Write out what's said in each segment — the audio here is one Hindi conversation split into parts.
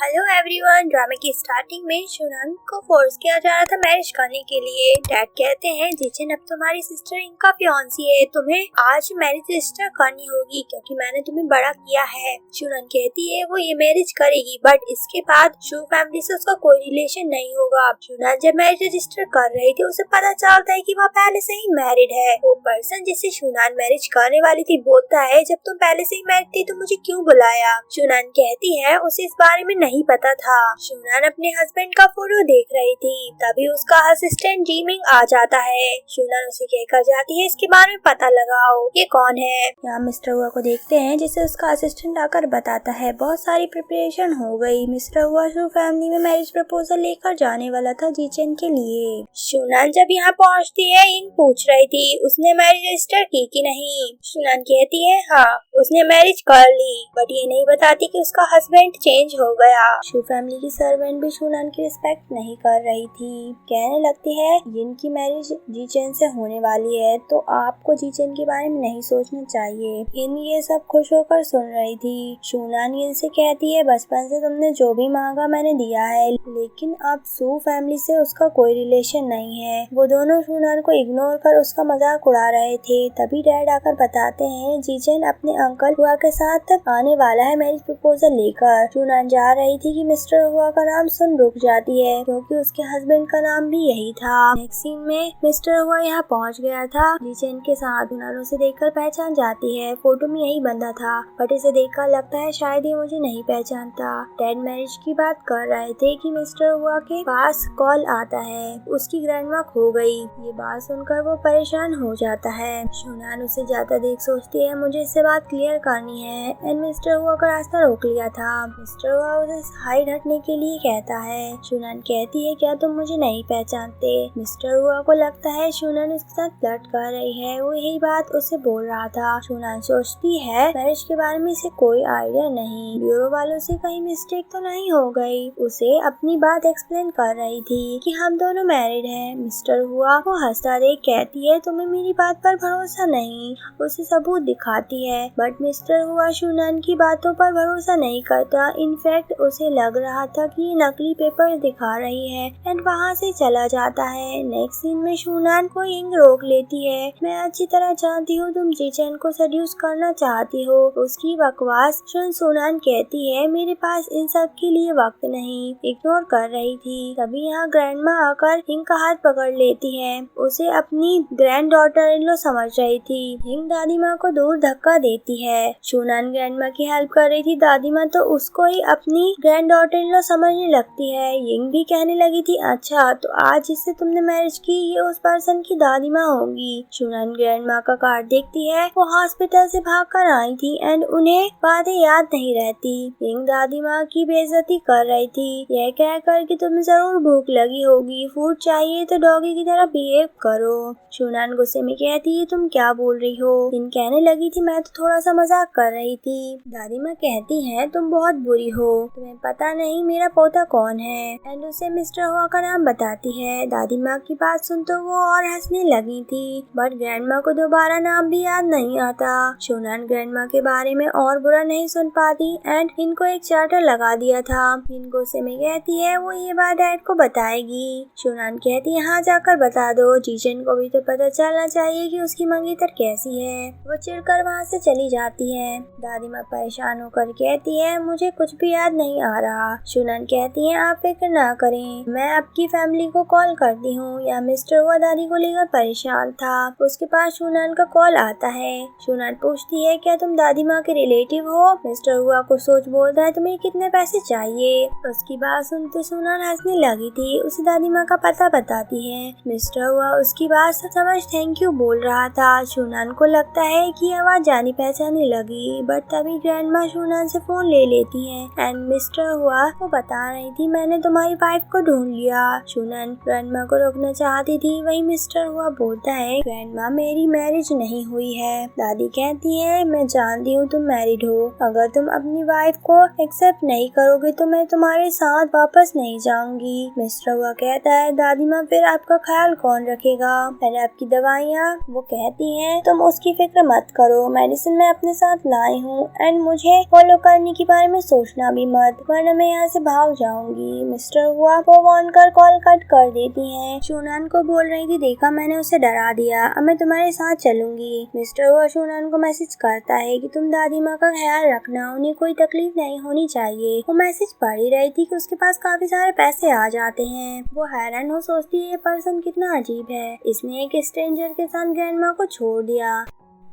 Hello everyone. ड्रामे की स्टार्टिंग में शुनान को फोर्स किया जा रहा था मैरिज करने के लिए। डैड कहते हैं जिचिन अब तुम्हारी सिस्टर इनका फियांसी है, तुम्हें आज मैरिज रजिस्टर करनी होगी क्योंकि मैंने तुम्हें बड़ा किया है। शुनान कहती है वो ये मैरिज करेगी बट इसके बाद शू फैमिली से उसका कोई रिलेशन नहीं होगा। शुनान जब मैरिज रजिस्टर कर रही थी उसे पता चलता है कि वह पहले से ही मैरिड है। वो पर्सन जिससे शुनान मैरिज करने वाली थी बोलता है जब तुम पहले से ही मैरिड थी तो मुझे क्यों बुलाया। शुनान कहती है उसे इस बारे में नहीं पता था। शुनान अपने हस्बैंड का फोटो देख रही थी, तभी उसका असिस्टेंट जीमिंग आ जाता है। शुनान उसे कहकर जाती है इसके बारे में पता लगाओ, ये कौन है। यहाँ मिस्टर हुआ को देखते हैं जिसे उसका असिस्टेंट आकर बताता है बहुत सारी प्रिपरेशन हो गई। मिस्टर हुआ शू फैमिली में मैरिज प्रपोजल लेकर जाने वाला था जीचेन के लिए। शुनान जब यहाँ पहुँचती है इंग पूछ रही थी उसने मैरिज रजिस्टर की कि नहीं। शुनान कहती है हाँ उसने मैरिज कर ली बट ये नहीं बताती कि उसका हस्बैंड चेंज हो गया। शू फैमिली की सर्वेंट भी शुनान की रिस्पेक्ट नहीं कर रही थी, कहने लगती है इनकी मैरिज जीचेन से होने वाली है तो आपको जीचेन के बारे में नहीं सोचना चाहिए। इन ये सब खुश होकर सुन रही थी। शुनान इनसे कहती है बचपन से तुमने जो भी मांगा मैंने दिया है, लेकिन अब शू फैमिली से उसका कोई रिलेशन नहीं है। वो दोनों शुनान को इग्नोर कर उसका मजाक उड़ा रहे थे। तभी डैड आकर बताते हैं जीचेन अपने अंकल हुआ के साथ आने वाला है मैरिज प्रपोजल लेकर। शुनान जा रही थी कि मिस्टर हुआ का नाम सुन रुक जाती है क्योंकि उसके हस्बैंड का नाम भी यही था। नेक्स्ट सीन में मिस्टर हुआ यहाँ पहुँच गया था जीचेन के साथ। शुनान उसे देखकर पहचान जाती है, फोटो में यही बंदा था बट इसे देखकर लगता है शायद ये मुझे नहीं पहचानता। डैड मैरिज की बात कर रहे थे कि मिस्टर हुआ के पास कॉल आता है उसकी ग्रैंडमा खो गई। ये बात सुनकर वो परेशान हो जाता है। शुनान उसे ज्यादा देख सोचती है मुझे इससे बात क्लियर करनी है एंड मिस्टर हुआ का रास्ता रोक लिया था। मिस्टर हुआ उसे हाइड हटने के लिए कहता है। शुनान कहती है क्या तुम मुझे नहीं पहचानते। मिस्टर हुआ को लगता है शुनान उसके साथ फ्लर्ट कर रही है, वो यही बात उसे बोल रहा था। शुनान सोचती है मैरिज के बारे में इसे कोई आइडिया नहीं, ब्यूरो वालों से कहीं मिस्टेक तो नहीं हो गई। उसे अपनी बात एक्सप्लेन कर रही थी कि हम दोनों मैरिड हैं। मिस्टर हुआ को हंसता देख कहती है तुम्हें मेरी बात पर भरोसा नहीं। उसे सबूत दिखाती है बट मिस्टर हुआ शुनान की बातों पर भरोसा नहीं करता। इनफैक्ट उसे लग रहा था कि ये नकली पेपर दिखा रही है एंड वहाँ से चला जाता है। नेक्स्ट सीन में शुनान को इंग रोक लेती है। मैं अच्छी तरह जानती हूँ तुम जीचेन को सेड्यूस करना चाहती हो। उसकी बकवास सुन शुनान कहती है मेरे पास इन सब के लिए वक्त नहीं, इग्नोर कर रही थी। तभी यहाँ ग्रैंडमा आकर इंग का हाथ पकड़ लेती है। उसे अपनी ग्रैंड डॉटर इन लो समझ रही थी। इंग दादी माँ को दूर धक्का देती है। शुनान ग्रैंडमा की हेल्प कर रही थी, दादी माँ तो उसको ही अपनी ग्रैंड डॉटर इन लो समझने लगती है। यिंग भी कहने लगी थी अच्छा तो आज जिससे तुमने मैरिज की ये उस पर्सन की दादी माँ होगी। शुनान ग्रैंड माँ का कार्ड देखती है, वो हॉस्पिटल से भागकर आई थी एंड उन्हें बातें याद नहीं रहती। यिंग दादी माँ की बेइज्जती कर रही थी, यह कहकर कि तुम्हें जरूर भूख लगी होगी, फूड चाहिए तो डॉगी की तरह बिहेव करो। शुनान गुस्से में कहती है तुम क्या बोल रही हो। यिंग कहने लगी थी मैं तो थोड़ा सा मजाक कर रही थी। दादी माँ कहती है तुम बहुत बुरी हो, तुम्हें पता नहीं मेरा पोता कौन है एंड उसे मिस्टर हुआ का नाम बताती है। दादी माँ की बात सुन तो वो और हंसने लगी थी बट ग्रैंड माँ को दोबारा नाम भी याद नहीं आता। शुनान ग्रैंड माँ के बारे में और बुरा नहीं सुन पाती एंड इनको एक चार्टर लगा दिया था। इन गुस्से में कहती है वो ये बात डैड को बताएगी। शुनान कहती है हाँ जाकर बता दो, जीचेन को भी तो पता चलना चाहिए कि उसकी मंगेतर कैसी है। वो चिढ़कर वहाँ से चली जाती है। दादी माँ परेशान होकर कहती है मुझे कुछ भी याद नहीं आ रहा। शुनान कहती है आप फिक्र ना करें, मैं आपकी फैमिली को कॉल करती हूँ। या मिस्टर हुआ दादी को लेकर परेशान था। उसके पास शुनान का कॉल आता है। शुनान पूछती है क्या तुम दादी माँ के रिलेटिव हो। मिस्टर हुआ को सोच बोलता है तुम्हें कितने पैसे चाहिए। उसकी बात सुनते शुनान हंसने लगी थी, उसे दादी माँ का पता बताती है। मिस्टर हुआ उसकी बात समझ थैंक यू बोल रहा था। शुनान को लगता है कि आवाज जानी पहचानी लगी बट तभी ग्रैंड माँ शुनान से फोन ले लेती है एंड मिस्टर हुआ को बता रही थी मैंने तुम्हारी वाइफ को ढूंढ लिया। शुनान ग्रैंड माँ को रोकना चाहती थी, वही मिस्टर हुआ बोलता है ग्रैंड माँ मेरी मैरिज नहीं हुई है। दादी कहती है मैं जानती हूँ तुम मैरिड हो, अगर तुम अपनी वाइफ को एक्सेप्ट नहीं करोगे तो मैं तुम्हारे साथ वापस नहीं जाऊंगी। मिस्टर हुआ कहता है दादी माँ फिर आपका ख्याल कौन रखेगा और आपकी दवाइयाँ। वो कहती है तुम उसकी फिक्र मत करो, मेडिसिन मैं अपने साथ लाई हूँ एंड मुझे फॉलो करने के बारे में सोचना भी मत। मत वरना मैं यहाँ से भाग जाऊंगी। मिस्टर हुआ को वार्न कर कॉल कट कर देती है। शूनान को बोल रही थी देखा मैंने उसे डरा दिया, अब मैं तुम्हारे साथ चलूंगी। मिस्टर हुआ शूनान को मैसेज करता है कि तुम दादी माँ का ख्याल रखना, उन्हें कोई तकलीफ नहीं होनी चाहिए। वो मैसेज पढ़ ही रही थी कि उसके पास काफी सारे पैसे आ जाते हैं। वो हैरान हो सोचती है ये पर्सन कितना अजीब है, इसने एक स्ट्रेंजर के साथ ग्रैंडमा को छोड़ दिया।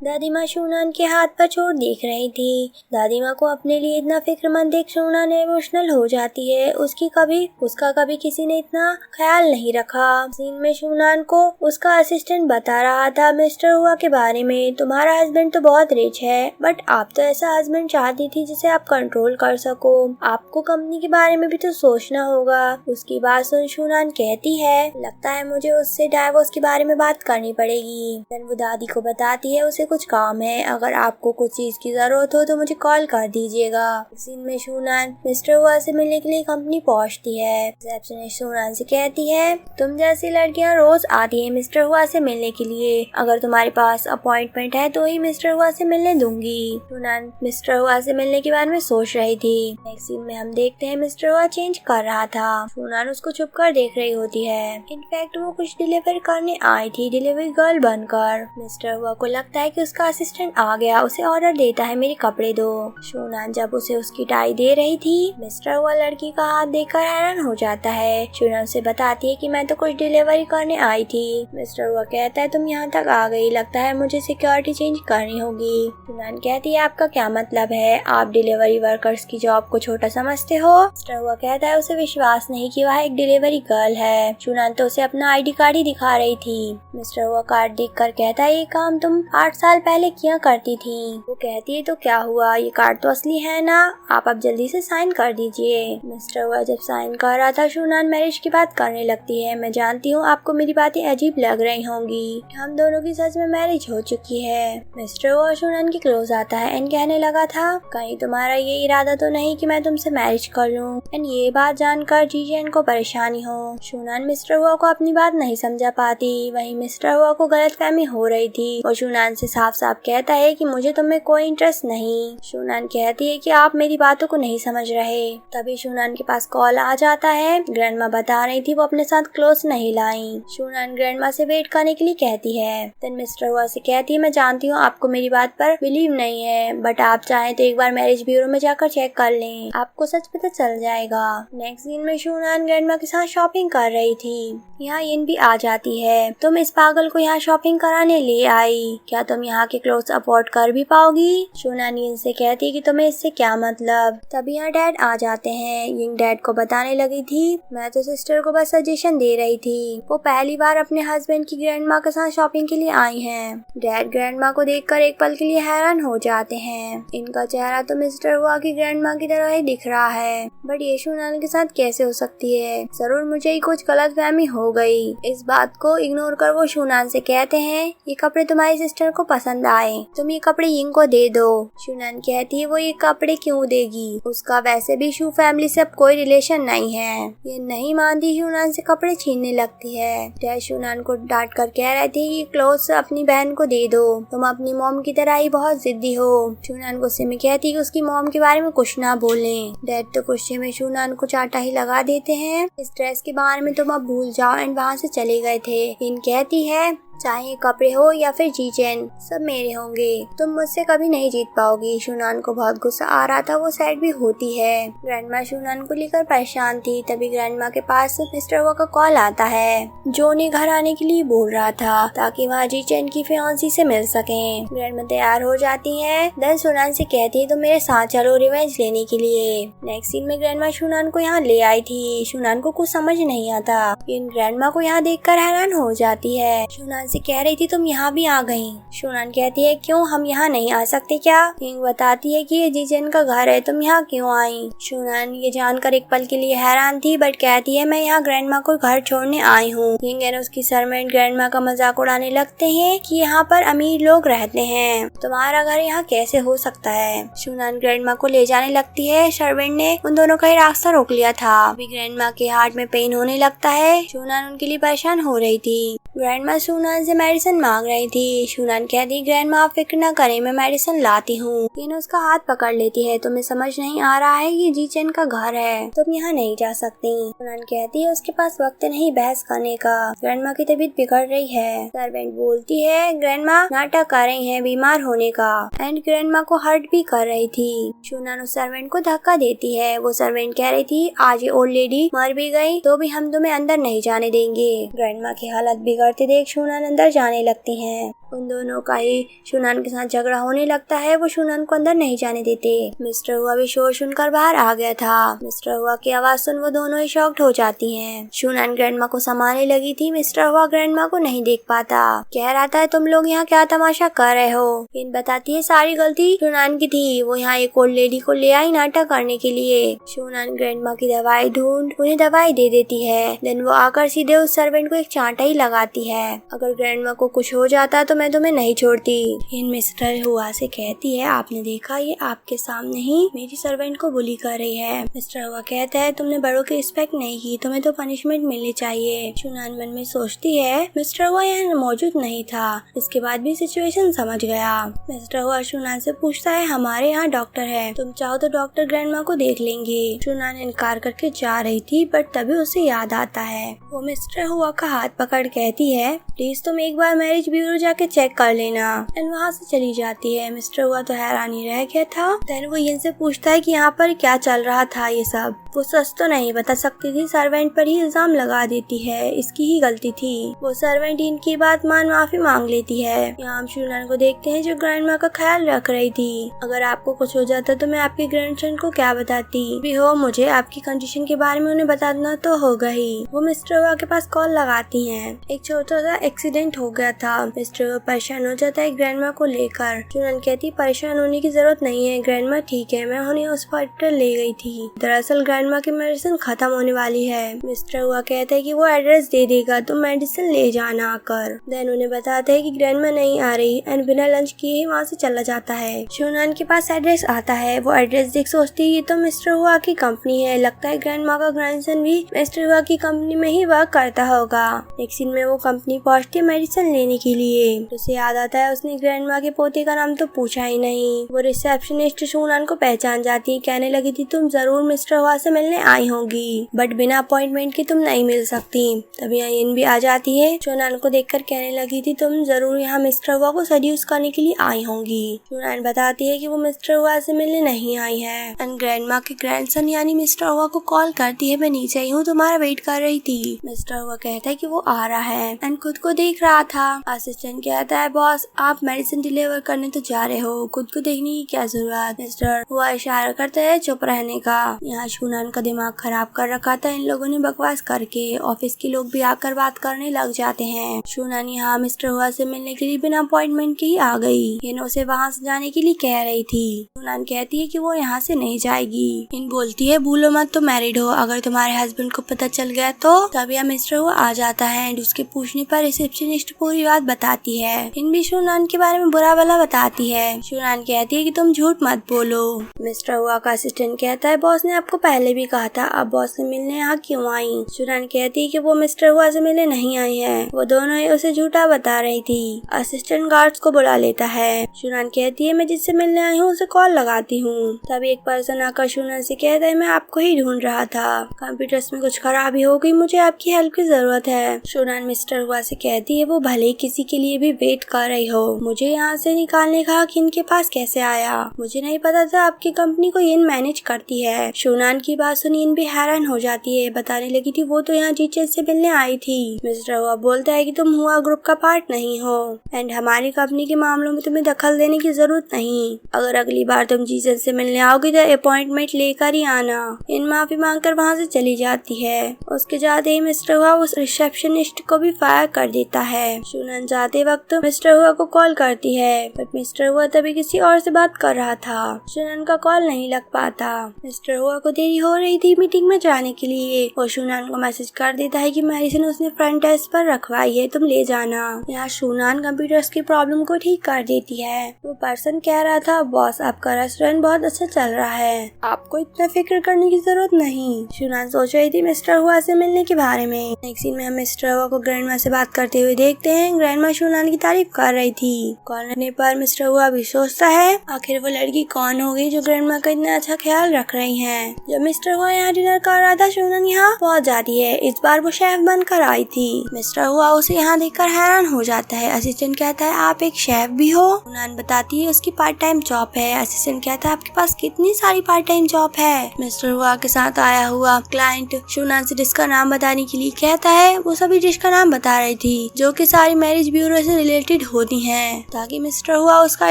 दादी माँ शूनान के हाथ पर चोट देख रही थी। दादी माँ को अपने लिए इतना फिक्रमंद देख शूनान इमोशनल हो जाती है। उसका कभी किसी ने इतना ख्याल नहीं रखा। सीन में शूनान को उसका असिस्टेंट बता रहा था मिस्टर हुआ के बारे में, तुम्हारा हस्बैंड तो बहुत रिच है बट आप तो ऐसा हस्बैंड चाहती थी जिसे आप कंट्रोल कर सको, आपको कंपनी के बारे में भी तो सोचना होगा। उसकी बात सुन शूनान कहती है लगता है मुझे उससे डाइवोर्स के बारे में बात करनी पड़ेगी। देन वो दादी को बताती है उसे कुछ काम है, अगर आपको कुछ चीज की जरूरत हो तो मुझे कॉल कर दीजिएगा। सीन में शूनान मिस्टर हुआ से मिलने के लिए कंपनी पहुंचती है। रिसेप्शनिस्ट शूनान से कहती है तुम जैसी लड़कियां रोज आती है मिस्टर हुआ से मिलने के लिए, अगर तुम्हारे पास अपॉइंटमेंट है तो ही मिस्टर हुआ से मिलने दूंगी। शूनान मिस्टर हुआ से मिलने के बारे में सोच रही थी। नेक्स्ट सीन में हम देखते हैं मिस्टर हुआ चेंज कर रहा था। शूनान उसको छुप कर देख रही होती है। इनफैक्ट वो कुछ डिलीवर करने आई थी डिलीवरी गर्ल बनकर। मिस्टर हुआ को लगता है कि उसका असिस्टेंट आ गया, उसे ऑर्डर देता है मेरे कपड़े दो। शूनान जब उसे उसकी टाई दे रही थी मिस्टर हुआ लड़की का हाथ देखकर हैरान हो जाता है। शूनान उसे बताती है कि मैं तो कुछ डिलीवरी करने आई थी। मिस्टर हुआ कहता है तुम यहाँ तक आ गई, लगता है मुझे सिक्योरिटी चेंज करनी होगी। शूनान कहती है आपका क्या मतलब है, आप डिलीवरी वर्कर्स की जॉब को छोटा समझते हो। मिस्टर हुआ कहता है उसे विश्वास नहीं कि वह एक डिलीवरी गर्ल है। शूनान तो उसे अपना ID कार्ड ही दिखा रही थी। मिस्टर हुआ कार्ड देखकर कहता है ये काम तुम 8 साल पहले किया करती थी। वो कहती है तो क्या हुआ, ये कार्ड तो असली है ना, आप अब जल्दी से साइन कर दीजिए। मिस्टर हुआ जब साइन कर रहा था शूनान मैरिज की बात करने लगती है। मैं जानती हूँ आपको मेरी बातें अजीब लग रही होंगी, हम दोनों की सच में मैरिज हो चुकी है। मिस्टर हुआ शूनान के क्लोज आता है एंड कहने लगा था कहीं तुम्हारा ये इरादा तो नहीं कि मैं तुमसे मैरिज कर लूँ। एंड ये बात जानकर जीजन को परेशानी हो। शूनान मिस्टर हुआ को अपनी बात नहीं समझा पाती, वहीं मिस्टर हुआ को गलतफहमी हो रही थी। वो शूनान से साफ साफ कहता है कि मुझे तुम में कोई इंटरेस्ट नहीं। शूनान कहती है कि आप मेरी बातों को नहीं समझ रहे। तभी शूनान के पास कॉल आ जाता है। ग्रैंडमा बता रही थी वो अपने साथ क्लोथ नहीं लाई। शूनान ग्रैंडमा से वेट करने के लिए कहती है। देन मिस्टर हुआ से कहती है मैं जानती हूँ आपको मेरी बात पर बिलीव नहीं है बट आप चाहें तो एक बार मैरिज ब्यूरो में जाकर चेक कर लें, आपको सच पता चल जाएगा। नेक्स्ट सीन में शूनान ग्रैंडमा के साथ शॉपिंग कर रही थी। यहाँ यिन भी आ जाती है। तुम इस पागल को यहाँ शॉपिंग कराने ले आई, क्या तुम यहाँ के क्लोथ्स अफोर्ड कर भी पाओगी। शूनान यिन से कहती है कि तुम्हें इससे क्या मतलब। तभी यहाँ डैड आ जाते हैं। यिन डैड को बताने लगी थी मैं तो सिस्टर को बस सजेशन दे रही थी, वो पहली बार अपने हस्बैंड की ग्रैंडमा के साथ शॉपिंग के लिए आई हैं। डैड ग्रैंडमा को देखकर एक पल के लिए हैरान हो जाते हैं। इनका चेहरा तो मिस्टर हुआ की ग्रैंडमा की तरह ही दिख रहा है बट ये शूनान के साथ कैसे हो सकती है, जरूर मुझे ही कुछ गलतफहमी हो गई। इस बात को इग्नोर कर वो शूनान से कहते हैं ये कपड़े तुम्हारी सिस्टर को पसंद आए, तुम ये कपड़े यिंग को दे दो। शूनान कहती है वो ये कपड़े क्यों देगी, उसका वैसे भी शू फैमिली से अब कोई रिलेशन नहीं है। ये नहीं मानती शूनान से कपड़े छीनने लगती है। डैड शूनान को डांट कर कह रहे थे कि क्लोथ्स अपनी बहन को दे दो, तुम अपनी मॉम की तरह ही बहुत जिद्दी हो। शूनान गुस्से में कहती है कि उसकी मॉम के बारे में कुछ ना बोले। डैड तो गुस्से में शूनान को चाटा ही लगा देते हैं। इस ड्रेस के बारे में तुम अब भूल जाओ एंड वहाँ से चले गए थे। इन कहती है चाहे कपड़े हो या फिर जीजन सब मेरे होंगे, तुम मुझसे कभी नहीं जीत पाओगी। शूनान को बहुत गुस्सा आ रहा था, वो सैड भी होती है। ग्रैंडमा शूनान को लेकर परेशान थी। तभी ग्रैंडमा के पास मिस्टर हुआ का कॉल आता है जो उन्हें घर आने के लिए बोल रहा था ताकि वहाँ जीजन की फियांसी से मिल सके। ग्रैंडमा तैयार हो जाती है। देन शूनान से कहती है तो मेरे साथ चलो रिवेंज लेने के लिए। नेक्स्ट सीन में ग्रैंडमा शूनान को यहाँ ले आई थी। शूनान को कुछ समझ नहीं आता, इन ग्रैंडमा को यहाँ देखकर हैरान हो जाती है। शूनान से कह रही थी तुम यहाँ भी आ गई। शूनान कहती है क्यों, हम यहाँ नहीं आ सकते क्या। यिंग बताती है कि ये जीजन का घर है, तुम यहाँ क्यों आई। शूनान ये जानकर एक पल के लिए हैरान थी बट कहती है मैं यहाँ ग्रैंडमा को घर छोड़ने आई हूँ। यिंग और उसकी सर्वेंट ग्रैंडमा का मजाक उड़ाने लगते हैं कि यहाँ पर अमीर लोग रहते हैं, तुम्हारा घर यहाँ कैसे हो सकता है। शूनान ग्रैंडमा को ले जाने लगती है। सर्वेंट ने उन दोनों का ही रास्ता रोक लिया था। अभी ग्रैंडमा के हार्ट में पेन होने लगता है। शूनान उनके लिए परेशान हो रही थी। ग्रैंडमा शूनान शूनान से मेडिसिन मांग रही थी। शूनान कहती ग्रैंडमा आप फिक्र न करें, मैं मेडिसिन लाती हूँ। इन उसका हाथ पकड़ लेती है। तुम्हें समझ नहीं आ रहा है ये जीचेन का घर है, तुम यहाँ नहीं जा सकती। शूनान कहती है उसके पास वक्त नहीं बहस करने का, ग्रैंडमा की तबीयत बिगड़ रही है। सर्वेंट बोलती है ग्रैंडमा नाटक कर रही है बीमार होने का, एंड ग्रैंडमा को हर्ट भी कर रही थी। शूनान उस सर्वेंट को धक्का देती है। वो सर्वेंट कह रही थी आज ये ओल्ड लेडी मर भी गई तो भी हम तुम्हें अंदर नहीं जाने देंगे। ग्रैंडमा की हालत बिगड़ते देख शूनान अंदर जाने लगती है। उन दोनों का ही शूनान के साथ झगड़ा होने लगता है। वो शूनान को अंदर नहीं जाने देते। मिस्टर हुआ भी शोर सुनकर बाहर आ गया था। मिस्टर हुआ की आवाज सुन वो दोनों ही शॉक्ड हो जाती हैं। शूनान ग्रैंडमा को संभालने लगी थी। मिस्टर हुआ ग्रैंडमा को नहीं देख पाता, कह रहा था तुम लोग यहाँ क्या तमाशा कर रहे हो। इन बताती है सारी गलती शूनान की थी, वो यहाँ एक ओल्ड लेडी को ले आई नाटक करने के लिए। शूनान ग्रैंडमा की दवाई ढूंढ उन्हें दवाई दे देती है। देन वो आकर सीधे उस सर्वेंट को एक चांटा ही लगाती है। अगर ग्रैंडमा को कुछ हो जाता तो मैं तुम्हें नहीं छोड़ती। इन मिस्टर हुआ से कहती है आपने देखा ये आपके सामने ही मेरी सर्वेंट को बुली कर रही है। मिस्टर हुआ कहता है तुमने बड़ों की रिस्पेक्ट नहीं की, तुम्हें तो पनिशमेंट मिलनी चाहिए। शूनान मन में सोचती है मिस्टर हुआ यहाँ मौजूद नहीं था, इसके बाद भी सिचुएशन समझ गया। मिस्टर हुआ शूनान से पूछता है हमारे यहाँ डॉक्टर है, तुम चाहो तो डॉक्टर ग्रैंडमा को देख लेंगे। शूनान इनकार करके जा रही थी बट तभी उसे याद आता है। वो मिस्टर हुआ का हाथ पकड़ कहती है प्लीज तुम एक बार मैरिज ब्यूरो जाके चेक कर लेना, एंड वहाँ से चली जाती है। मिस्टर हुआ तो हैरानी रह गया था। देन वो इनसे पूछता है कि यहाँ पर क्या चल रहा था ये सब। वो सच तो नहीं बता सकती थी, सर्वेंट पर ही इल्जाम लगा देती है, इसकी ही गलती थी। वो सर्वेंट इनकी बात मान माफी मांग लेती है। यहाँ हम शूनान को देखते हैं जो ग्रैंडमा का ख्याल रख रही थी। अगर आपको कुछ हो जाता तो मैं आपके ग्रैंडसन को क्या बताती भी हो, मुझे आपकी कंडीशन के बारे में उन्हें बताना तो होगा ही। वो मिस्टर हुआ के पास कॉल लगाती हैं। एक छोटा सा एक्सीडेंट हो गया था। मिस्टर हुआ परेशान हो जाता है ग्रैंडमा को लेकर। शूनान कहती परेशान होने की जरूरत नहीं है, ग्रैंडमा ठीक है, मैं उन्हें हॉस्पिटल ले गई थी। दरअसल ग्रैंडमा की मेडिसिन खत्म होने वाली है। मिस्टर हुआ कहता है कि वो एड्रेस दे देगा, तुम मेडिसिन ले जाना आकर। देन उन्हें बताते है कि ग्रैंडमा नहीं आ रही, एंड बिना लंच किए ही वहाँ से चला जाता है। शूनान के पास एड्रेस आता है। वो एड्रेस देख सोचती है ये तो मिस्टर हुआ की कंपनी है, लगता है ग्रैंडमा का ग्रैंडसन भी मिस्टर हुआ की कंपनी में ही वर्क करता होगा। एक सीन में वो कंपनी पहुँचती है मेडिसिन लेने के लिए। उसे याद आता है उसने ग्रैंडमा के पोते का नाम तो पूछा ही नहीं। वो रिसेप्शनिस्ट शूनान को पहचान जाती है, कहने लगी थी तुम जरूर मिस्टर हुआ से मिलने आई होगी बट बिना अपॉइंटमेंट के तुम नहीं मिल सकती। तभी इन भी आ जाती है। शूनान को देखकर कहने लगी थी तुम जरूर यहाँ मिस्टर हुआ को सड्यूस करने के लिए आई होंगी। शूनान बताती है कि वो मिस्टर हुआ से मिलने नहीं आई है। एंड ग्रैंडमा के ग्रैंडसन यानी मिस्टर हुआ को कॉल करती है मैं नीचे ही हूँ, तुम्हारा वेट कर रही थी। मिस्टर हुआ कहता है कि वो आ रहा है एंड खुद को देख रहा था। असिस्टेंट कहता है बॉस आप मेडिसिन डिलीवर करने तो जा रहे हो, खुद को देखने की क्या जरूरत। मिस्टर हुआ इशारा करता है चुप रहने का। यहाँ शूनान का दिमाग खराब कर रखा था इन लोगों ने बकवास करके। ऑफिस के लोग भी आकर बात करने लग जाते हैं। शूनान यहाँ मिस्टर हुआ से मिलने के लिए बिना अपॉइंटमेंट के ही आ गई। इन उसे वहाँ से जाने के लिए कह रही थी। शूनान कहती है कि वो यहाँ से नहीं जाएगी। इन बोलती है भूलो मत तो मैरिड हो, अगर तुम्हारे हस्बैंड को पता चल गया तो। तब यहाँ मिस्टर हुआ आ जाता है एंड उसके पूछने पर रिसेप्शनिस्ट पूरी बात बताती है। इन भी शूनान के बारे में बुरा भला बताती है। शूनान कहती है कि तुम झूठ मत बोलो। मिस्टर हुआ का असिस्टेंट कहता है बॉस ने आपको पहले भी कहा था, अब बॉस से मिलने यहाँ क्यों आई। शूनान कहती है कि वो मिस्टर हुआ से मिलने नहीं आई है, वो दोनों ही उसे झूठा बता रही थी। असिस्टेंट गार्ड्स को बुला लेता है। शूनान कहती है मैं जिससे मिलने आई हूँ उसे कॉल लगाती हूँ। तभी एक पर्सन आकर शूनान से कहता है मैं आपको ही ढूंढ रहा था, कंप्यूटर्स में कुछ खराबी हो गई, मुझे आपकी हेल्प की जरूरत है। शूनान मिस्टर हुआ से कहती है वो भले ही किसी के लिए भी वेट कर रही हो, मुझे यहाँ से निकालने का हक इनके पास कैसे आया, मुझे नहीं पता था आपकी कंपनी को इन मैनेज करती है। शूनान की बात सुनी इन भी हैरान हो जाती है, बताने लगी थी वो तो यहाँ जीचन से मिलने आई थी। मिस्टर हुआ बोलता है कि तुम हुआ ग्रुप का पार्ट नहीं हो एंड हमारी कंपनी के मामलों में तुम्हें दखल देने की जरूरत नहीं। अगर अगली बार तुम जीचन से मिलने आओगी तो अपॉइंटमेंट लेकर ही आना। इन माफी मांगकर वहाँ से चली जाती है। उसके जाते ही मिस्टर हुआ उस रिसेप्शनिस्ट को भी फायर कर देता है। शूनान जाते वक्त वक्त मिस्टर हुआ को कॉल करती है, बट मिस्टर हुआ तभी किसी और से बात कर रहा था। शुनान का कॉल नहीं लग पाता। मिस्टर हुआ को देरी हो रही थी मीटिंग में जाने के लिए। वो शुनान को मैसेज कर देता है कि मेडिसिन उसने फ्रंट डेस्क पर रखवाई है, तुम ले जाना। यहाँ शुनान कंप्यूटर्स की प्रॉब्लम को ठीक कर देती है। वो पर्सन कह रहा था, बॉस आपका रेस्टोरेंट बहुत अच्छा चल रहा है, आपको इतना फिक्र करने की जरूरत नहीं। शुनान सोच रही थी मिस्टर हुआ से मिलने के बारे में। नेक्स्ट सीन में हम मिस्टर हुआ को ग्रैंडमा से बात करते हुए देखते हैं। ग्रैंडमा शुनान की तारीफ कर रही थी। कॉल करने पर मिस्टर हुआ भी सोचता है, आखिर वो लड़की कौन होगी जो ग्रैंडमा का इतना अच्छा ख्याल रख रही है। जब मिस्टर हुआ यहाँ डिनर कर रहा था, शुनान यहाँ पहुँच जाती है। इस बार वो शेफ बनकर आई थी। मिस्टर हुआ उसे यहाँ देखकर हैरान हो जाता है। असिस्टेंट कहता है, आप एक शेफ भी हो? शुनान बताती है उसकी पार्ट टाइम जॉब है। असिस्टेंट कहता है, आपके पास कितनी सारी पार्ट टाइम जॉब है? मिस्टर हुआ के साथ आया हुआ क्लाइंट शुनान से डिश का नाम बताने के लिए कहता है। वो सभी डिश का नाम बता रही थी जो कि सारी मैरिज ब्यूरो से रिलेटेड होती हैं, ताकि मिस्टर हुआ उसका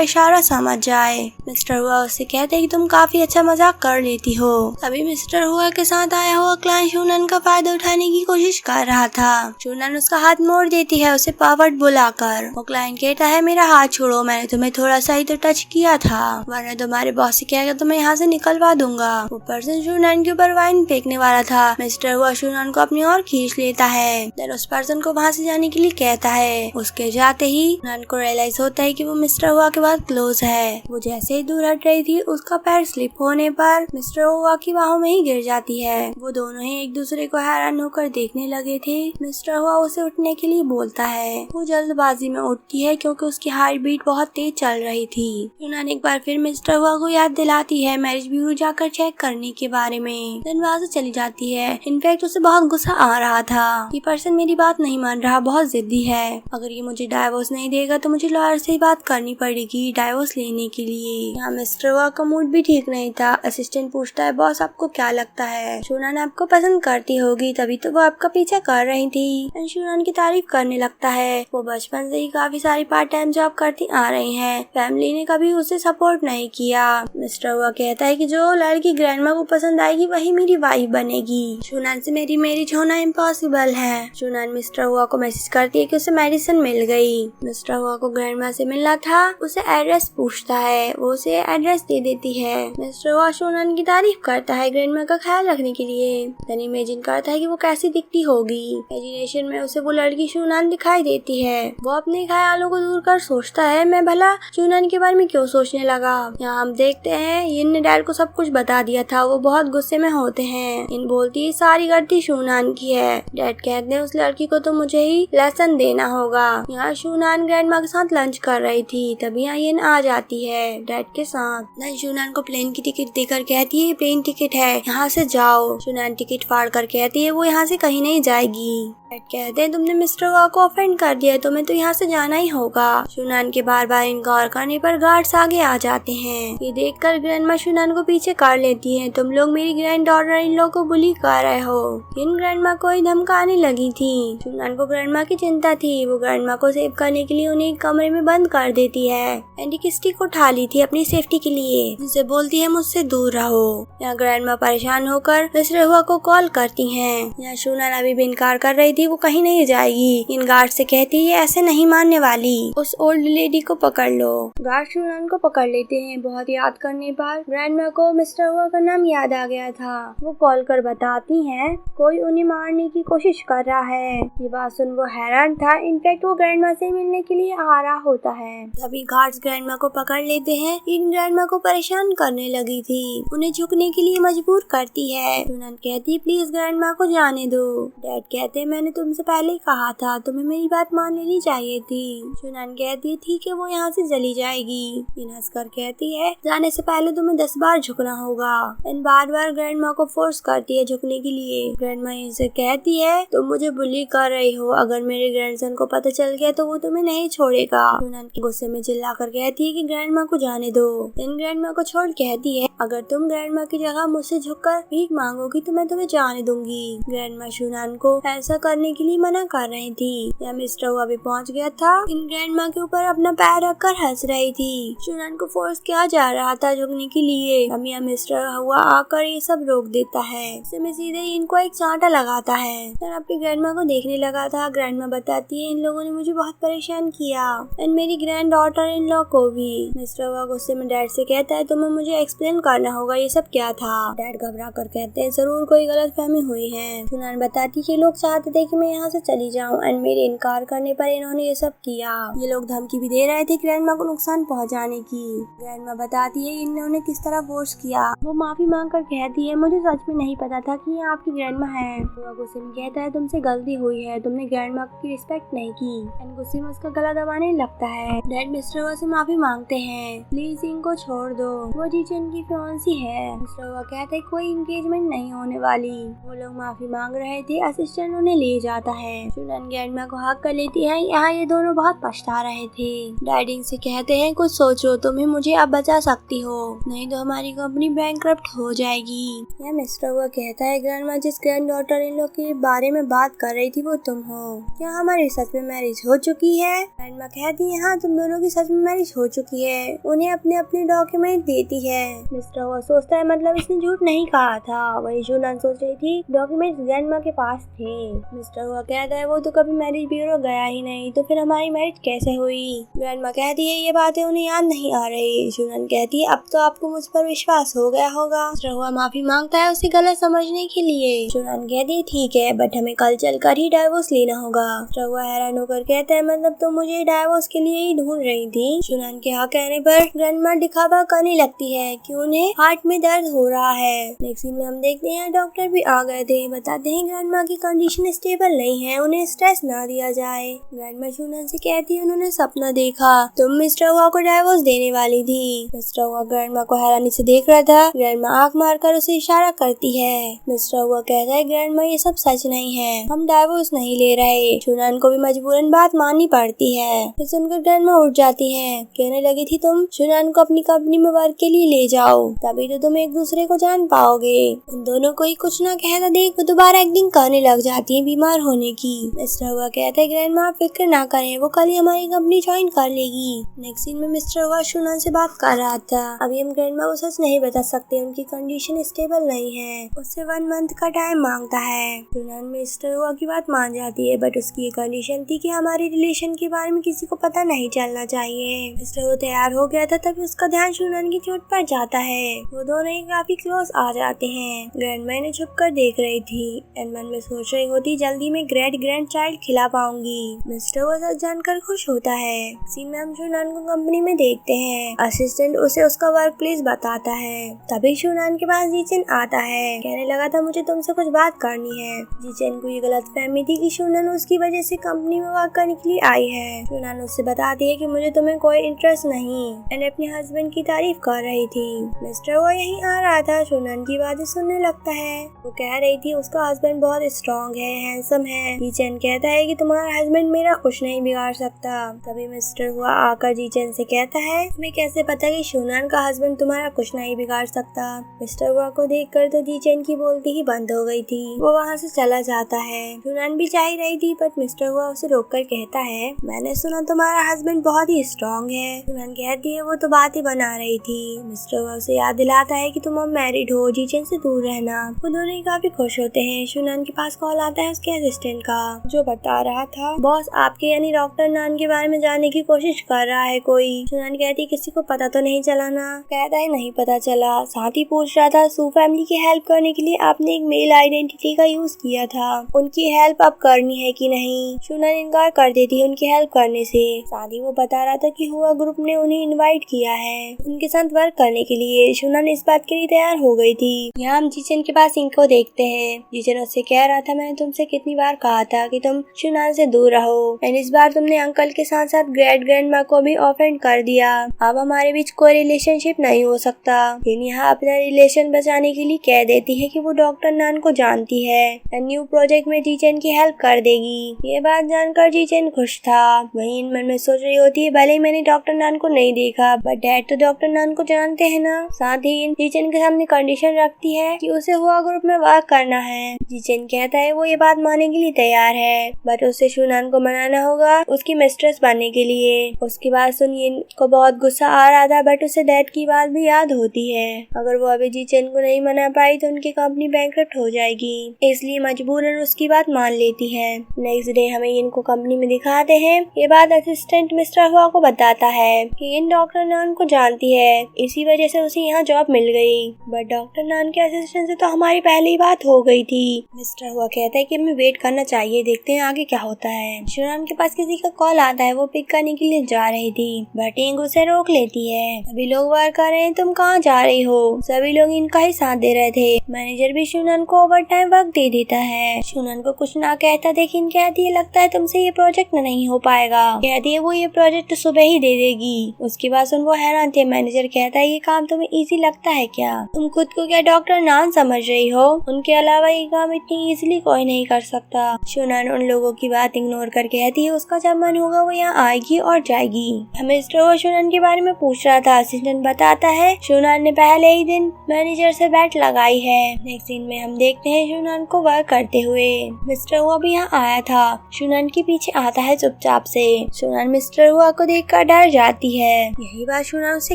इशारा समझ जाए। मिस्टर हुआ उससे कहते हैं कि तुम काफी अच्छा मजाक कर लेती हो। अभी मिस्टर हुआ के साथ आया हुआ क्लाइंट शुनान का फायदा उठाने की कोशिश कर रहा था। शुनान उसका हाथ मोड़ देती है उसे पावर्ड बुलाकर। वो क्लाइंट कहता है, मेरा हाथ छोड़ो, मैंने तुम्हें थोड़ा सा ही तो टच किया था, वरना तुम्हारे बॉस से कहेगा तो मैं यहाँ से निकलवा दूंगा। वो पर्सन शुनान के ऊपर वाइन फेंकने वाला था। मिस्टर हुआ शुनान को अपनी ओर खींच लेता है। देन उस पर्सन को वहाँ से जाने के लिए कहता है। उसके जाते ही शुनान को रियलाइज होता है कि वो मिस्टर हुआ के बाद क्लोज है। वो जैसे ही दूर हट रही थी, उसका पैर स्लिप होने पर मिस्टर हुआ की बाहों में ही गिर जाती है। वो दोनों ही एक दूसरे को हैरान होकर देखने लगे थे। मिस्टर हुआ उसे उठने के लिए बोलता है। वो जल्दबाजी में उठती है क्योंकि उसकी हार्ट बीट बहुत तेज चल रही थी। शुनान एक बार फिर मिस्टर हुआ को याद दिलाती है मैरिज ब्यूरो जाकर चेक करने के बारे में। देन वहाँ से चली जाती है। इनफैक्ट उसे बहुत गुस्सा आ रहा था। ये पर्सन मेरी बात नहीं मान रहा, बहुत जिद्दी है। अगर ये मुझे डाइवोर्स नहीं देगा तो मुझे लॉयर से ही बात करनी पड़ेगी डाइवोर्स लेने के लिए। यहाँ मिस्टर हुआ का मूड भी ठीक नहीं था। असिस्टेंट पूछता है, बॉस आपको क्या लगता है शुनान आपको पसंद करती होगी, तभी तो वो आपका पीछा कर रही थी। शुनान की तारीफ करने लगता है। वो बचपन से ही काफी सारी पार्ट टाइम जॉब करती आ रही है। फैमिली ने कभी उसे सपोर्ट नहीं किया। मिस्टर हुआ कहता है कि जो लड़की ग्रैंडमा को पसंद आएगी वही मेरी वाइफ बनेगी। शुनान से मेरी मैरिज होना इम्पॉसिबल है। शुनान मिस्टर हुआ को मैसेज करती है कि उसे मेडिसिन मिल गई। मिस्टर हुआ को ग्रैंडमा से मिलना था, उसे एड्रेस पूछता है। वो उसे एड्रेस दे देती है। मिस्टर हुआ शुनान की तारीफ करता है ग्रैंडमा का ख्याल रखने के लिए। देन इमेजिन करता है कि वो कैसी दिखती होगी। इमेजिनेशन में उसे वो लड़की शुनान दिखाई देती है। वो अपने ख्यालों को दूर कर सोचता है, मैं भला शुनान के बारे में क्यों सोचने लगा। यहाँ हम देखते हैं इन ने डैड को सब कुछ बता दिया था। वो बहुत गुस्से में होते हैं। इन बोलती है सारी गलती शुनान की है। डैड कहते हैं उस लड़की को तो मुझे ही लेसन देना होगा। यहाँ शुनान ग्रैंडमा के साथ लंच कर रही थी, तभी यहाँ ये आ जाती है डैड के साथ। शुनान को प्लेन की टिकट देकर कहती है प्लेन टिकट है, यहाँ से जाओ। शुनान टिकट फाड़ कर कहती है वो यहाँ से कहीं नहीं जाएगी। डैड कहते हैं तुमने मिस्टर हुआ को ऑफेंड कर दिया है, तुम्हें तो यहाँ से जाना ही होगा। शुनान के बार बार इनकार करने पर गार्ड्स आगे आ जाते हैं। ये देखकर ग्रैंडमा शुनान को पीछे कर लेती है। तुम लोग मेरी ग्रैंड डॉटर इन लोग को बुली कर रहे हो। इन ग्रैंडमा को ही धमकाने लगी थी। शुनान को ग्रैंडमा की चिंता थी। वो ग्रैंडमा को सेव करने के लिए उन्हें एक कमरे में बंद कर देती है। एंडी की स्टिक उठा ली थी अपनी सेफ्टी के लिए। उनसे बोलती है मुझसे दूर रहो। यहाँ ग्रैंडमा परेशान होकर मिस्टर हुआ को कॉल करती है। यहाँ शुनान अभी भी इनकार कर रही थी, वो कहीं नहीं जाएगी। इन गार्ड से कहती है ऐसे नहीं मानने वाली, उस ओल्ड लेडी को पकड़ लो। गार्ड शुनान को पकड़ लेते हैं। बहुत याद करने पर ग्रैंडमा को मिस्टर हुआ का नाम याद आ गया था। वो कॉल कर बताती हैं कोई उन्हें मारने की कोशिश कर रहा है। ये बात सुन वो हैरान था। इनफैक्ट वो ग्रैंडमा से मिलने के लिए आ रहा होता है। तभी गार्ड्स ग्रैंडमा को पकड़ लेते हैं। इन ग्रैंडमा को परेशान करने लगी थी, उन्हें झुकने के लिए मजबूर करती है। शुनान कहती है प्लीज ग्रैंडमा को जाने दो। डैड कहते हैं मैंने तुमसे पहले ही कहा था, तुम्हें मेरी बात मान लेनी चाहिए थी। शुनान कहती है ठीक है, वो यहाँ से चली जाएगी। हंसकर कहती है जाने से पहले तुम्हें 10 बार झुकना होगा। इन बार बार ग्रैंडमा को फोर्स करती है झुकने के लिए। ग्रैंडमा इनसे कहती है तुम मुझे बुली कर रही हो, अगर मेरे ग्रैंडसन को पता चल गया तो वो तुम्हें नहीं छोड़ेगा। शुनान गुस्से में चिल्लाकर कहती है कि ग्रैंडमा को जाने दो। इन ग्रैंडमा को छोड़ कहती है अगर तुम ग्रैंडमा की जगह मुझसे झुककर भीख मांगोगी तो मैं तुम्हें जाने दूंगी। ग्रैंडमा शुनान को ऐसा करने के लिए मना कर रही थी। या मिस्टर हुआ भी पहुंच गया था। इन ग्रैंडमा के ऊपर अपना पैर रखकर हंस रही थी। शुनान को फोर्स किया जा रहा था झुकने के लिए। अभी मिस्टर हुआ आकर ये सब रोक देता है। मैं सीधे इनको एक चांटा लगाता है। मैं अपनी ग्रैंडमा को देखने लगा था। ग्रैंडमा बताती है इन लोगों ने मुझे बहुत परेशान किया एंड मेरी ग्रैंड डॉटर इन लॉ को भी। मिस्टर हुआ गुस्से में डैड से कहता है तुम्हें मुझे एक्सप्लेन करना होगा ये सब क्या था। डैड घबरा कर कहते हैं जरूर कोई गलतफहमी हुई है। शुनान बताती कि लोग चाहते थे कि मैं यहाँ से चली जाऊँ एंड मेरे इनकार करने पर इन्होंने ये सब किया। ये लोग धमकी भी दे रहे थे ग्रैंडमा को नुकसान पहुँचाने की। ग्रैंडमा बताती है इन्होंने किस तरह फोर्स किया। वो माफी मांग कर कहती है मुझे सच में नहीं पता था कि ये आपकी ग्रैंडमा है। वो गुस्से में कहता है तुमसे गलती हुई है, तुमने ग्रैंडमा की रिस्पेक्ट नहीं की एंड गुस्से में उसका गला दबाने लगता है। डैड मिस्टर हुआ से माफी मांगते हैं, प्लीज इनको छोड़ दो, वो जीचन की फियांसी है। मिस्टर हुआ कहता है कोई एंगेजमेंट नहीं होने वाली। वो लोग माफी मांग रहे थे, असिस्टेंट उन्हें ले जाता है। शुनान ग्रैंडमा को हक कर लेती है। यहाँ ये दोनों बहुत पछता रहे थे। डैडी से कहते हैं कुछ सोचो, तुम्हें मुझे अब बचा सकती हो, नहीं तो हमारी कंपनी बैंकक्रप्ट हो जाएगी। यह मिस्टर हुआ कहता है ग्रैंडमा जिस ग्रैंड डॉटर इन लोग के बारे में बात कर रही थी वो तुम हो, क्या हमारी सच में मैरिज हो चुकी है? ग्रैंडमा कहती है हाँ तुम दोनों की सच में मैरिज हो चुकी है। उन्हें अपने अपने डॉक्यूमेंट देती है। मिस्टर हुआ सोचता है मतलब इसने झूठ नहीं कहा था। वही शुनान सोच रही थी डॉक्यूमेंट ग्रैंडमा के पास थे। मिस्टर हुआ कहता है वो तो कभी मैरिज ब्यूरो गया ही नहीं, तो फिर हमारी मैरिज कैसे हुई? ग्रैंडमा कहती है ये बातें उन्हें याद नहीं आ रही। शुनान कहती है अब तो आपको मुझ पर विश्वास हो गया होगा। मिस्टर हुआ माफी मांगता है उसे गलत समझने के लिए। शुनान कहती है ठीक है बट हमें कल चलकर ही डाइवोर्स लेना होगा। मिस्टर हुआ हैरान होकर कहता है मतलब तो मुझे डाइवोर्स के लिए ही ढूंढ रही थी। शुनान के हाँ कहने पर ग्रैंडमा दिखावा करने लगती है कि उन्हें हार्ट में दर्द हो रहा है। नेक्स्ट सीन में हम देखते हैं डॉक्टर भी आ गए थे। बताते हैं ग्रैंडमा की कंडीशन स्टेबल नहीं है, उन्हें स्ट्रेस ना दिया जाए। ग्रैंडमा शुनान से कहती है उन्होंने सपना देखा तुम मिस्टर हुआ को डाइवोर्स देने वाली थी। मिस्टर हुआ ग्रैंडमा को हैरानी से देख रहा था। ग्रैंडमा आंख मारकर उसे इशारा करती है। मिस्टर हुआ कहता है ग्रैंडमा ये सब सच नहीं है, हम डाइवोर्स नहीं ले रहे। शुनान को भी मजबूरन बात माननी पड़ती है। ये सुनकर ग्रैंडमा उठ जाती है, कहने लगी थी तुम शुनान को अपनी कंपनी में वर्क के लिए ले जाओ, तभी तो तुम एक दूसरे को जान पाओगे। उन दोनों को ही कुछ ना कहता देख वो दोबारा एक्टिंग करने लग जाती है बीमार होने की। मिस्टर हुआ कहता है ग्रैंडमा आप फिक्र ना करें, वो कल ही हमारी कंपनी ज्वाइन कर लेगी। नेक्स्ट सीन में मिस्टर हुआ शुनान से बात कर रहा था। अभी हम ग्रैंडमा को सच नहीं बता सकते, उनकी कंडीशन स्टेबल नहीं है। उससे 1 मंथ का टाइम मांगता है। शुनान मिस्टर हुआ की बात मान जाती है बट उसकी ये कंडीशन थी कि हमारे रिलेशन के बारे में किसी को पता नहीं चलना चाहिए। मिस्टर हुआ तैयार हो गया था तभी उसका ध्यान शुनान की चोट पर जाता है। वो दोनों ही काफी क्लोज आ जाते हैं। ग्रैंडमा इन्हें छुप कर देख रही थी एंड मन में सोच रही होती जल्दी में ग्रैंड चाइल्ड खिला पाऊंगी। मिस्टर हुआ सच जानकर खुश होता है। सीन में हम शुनान को कंपनी में देखते हैं। असिस्टेंट उसे उसका वर्क प्लेस बताता है। तभी शुनान के पास जीचन आता है, कहने लगा था मुझे तुमसे कुछ बात करनी है। जीचन को ये गलत फहमी थी कि शुनान उसकी वजह से कंपनी में वर्क करने के लिए आई है। शुनान उससे बताती है कि मुझे तुम्हें कोई इंटरेस्ट नहीं एंड अपने हस्बैंड की तारीफ कर रही थी। मिस्टर वो यहीं आ रहा था, शुनान की बातें सुनने लगता है। वो कह रही थी उसका हस्बैंड बहुत स्ट्रॉन्ग है, हैंडसम है। जीचन कहता है कि तुम्हारा हस्बैंड मेरा कुछ नहीं बिगाड़ सकता। तभी मिस्टर हुआ आकर जीचन से कहता है तुम्हें कैसे पता कि शुनान का हस्बैंड तुम्हारा कुछ नहीं बिगाड़ सकता? मिस्टर हुआ को देखकर तो जीचन की बोलती ही बंद हो गई थी। वो वहाँ से चला जाता है। शुनान भी चाह रही थी बट मिस्टर हुआ उसे रोककर कहता है मैंने सुना तुम्हारा हस्बैंड बहुत ही स्ट्रॉन्ग है। शुनान कहती है वो तो बातें बना रही थी। मिस्टर हुआ उसे याद दिलाता है कि तुम अब मैरिड हो, जीचन से दूर रहना। वो दोनों ही काफी खुश होते हैं। शुनान के पास कॉल आता है उसके असिस्टेंट का, जो बता रहा था बॉस आपके यानी डॉक्टर नान के बारे में जानने की कोशिश कर रहा है कोई। शुनान कहती है किसी को पता तो नहीं चला ना? कहता है नहीं पता चला, साथ ही पूछ रहा था सू फैमिली की हेल्प करने के लिए आपने एक मेल आइडेंटिटी का यूज किया था, उनकी हेल्प अब करनी है कि नहीं? शुनान इनकार कर देती है उनकी हेल्प करने से। साथ ही वो बता रहा था कि हुआ ग्रुप ने उन्हें इनवाइट किया है उनके साथ वर्क करने के लिए। शुनान इस बात के लिए तैयार हो गई थी। यहाँ हम जीचन के पास इनको देखते हैं। जीचन उससे कह रहा था मैंने तुमसे कितनी बार कहा था कि तुम शुनान से दूर रहो एंड इस बार तुमने अंकल के साथ साथ ग्रैंडमा को भी ऑफेंड कर दिया। अब हमारे बीच कोई रिलेशनशिप नहीं हो सकता। लेकिन यहाँ अपना रिलेशन बचाने के लिए कह देती है कि वो डॉक्टर नान को जानती है एंड न्यू प्रोजेक्ट में जीचन की हेल्प कर देगी। ये बात जानकर जीचन खुश था। वहीं मन में सोच रही होती है भले ही मैंने डॉक्टर नान को नहीं देखा बट डैड तो डॉक्टर नान को जानते हैं ना। साथ ही जीचन के सामने कंडीशन रखती है कि उसे हुआ ग्रुप में वर्क करना है। जीचन कहता है वो ये बात मानने के लिए तैयार है बट उसे शुनान को मनाना होगा उसकी मिस्ट्रेस बनने के लिए। उसकी बात सुनिए को बहुत गुस्सा आ रहा था बट उसे डैड की बात भी याद होती है। अगर वो अभी जीचन को नहीं मना पाई तो उनकी कंपनी बैंकक्रप्ट हो जाएगी, इसलिए मजबूरन उसकी बात मान लेती है। नेक्स्ट डे हमें इनको कंपनी में दिखा दिखाते हैं। ये बात असिस्टेंट मिस्टर हुआ को बताता है कि इन डॉक्टर नान को जानती है, इसी वजह से उसे यहाँ जॉब मिल गई। बट डॉक्टर नान के असिस्टेंट से तो हमारी पहले ही बात हो गई थी। मिस्टर हुआ कहता है कि हमें वेट करना चाहिए, देखते हैं आगे क्या होता है। शुनान के पास किसी का कॉल आता है, वो पिक करने के लिए जा रही थी बट इंग उसे रोक लेती है। सभी लोग वार कर रहे हैं, तुम कहाँ जा रही हो? सभी लोग इनका ही साथ दे रहे थे। मैनेजर भी शुनान को ओवर टाइम वर्क दे देता है। शुनान को कुछ ना कहता लेकिन कहती है लगता है तुमसे ये प्रोजेक्ट नहीं हो पाएगा। कहती है वो ये प्रोजेक्ट सुबह ही दे देगी। उसके बाद सुन वो हैरान थे। मैनेजर कहता है ये काम तुम्हें इजी लगता है क्या? तुम खुद को क्या डॉक्टर नान समझ रही हो? उनके अलावा ये काम इतनी इजीली कोई नहीं कर सकता। शुनान उन लोगों की बात इग्नोर कर कहती है उसका जब मन होगा वो यहाँ आएगी और जाएगी। मिस्टर वो शुनान के बारे में पूछ रहा था। असिस्टेंट बताता है शुनान ने पहले ही दिन मैनेजर से बैट लगाई है। नेक्स्ट सीन में हम देखते हैं शुनान को वर्क करते हुए। मिस्टर हुआ भी यहाँ आया था। शुनान के पीछे आता है चुपचाप से। शुनान मिस्टर हुआ को देखकर डर जाती है। यही बात शुनान उससे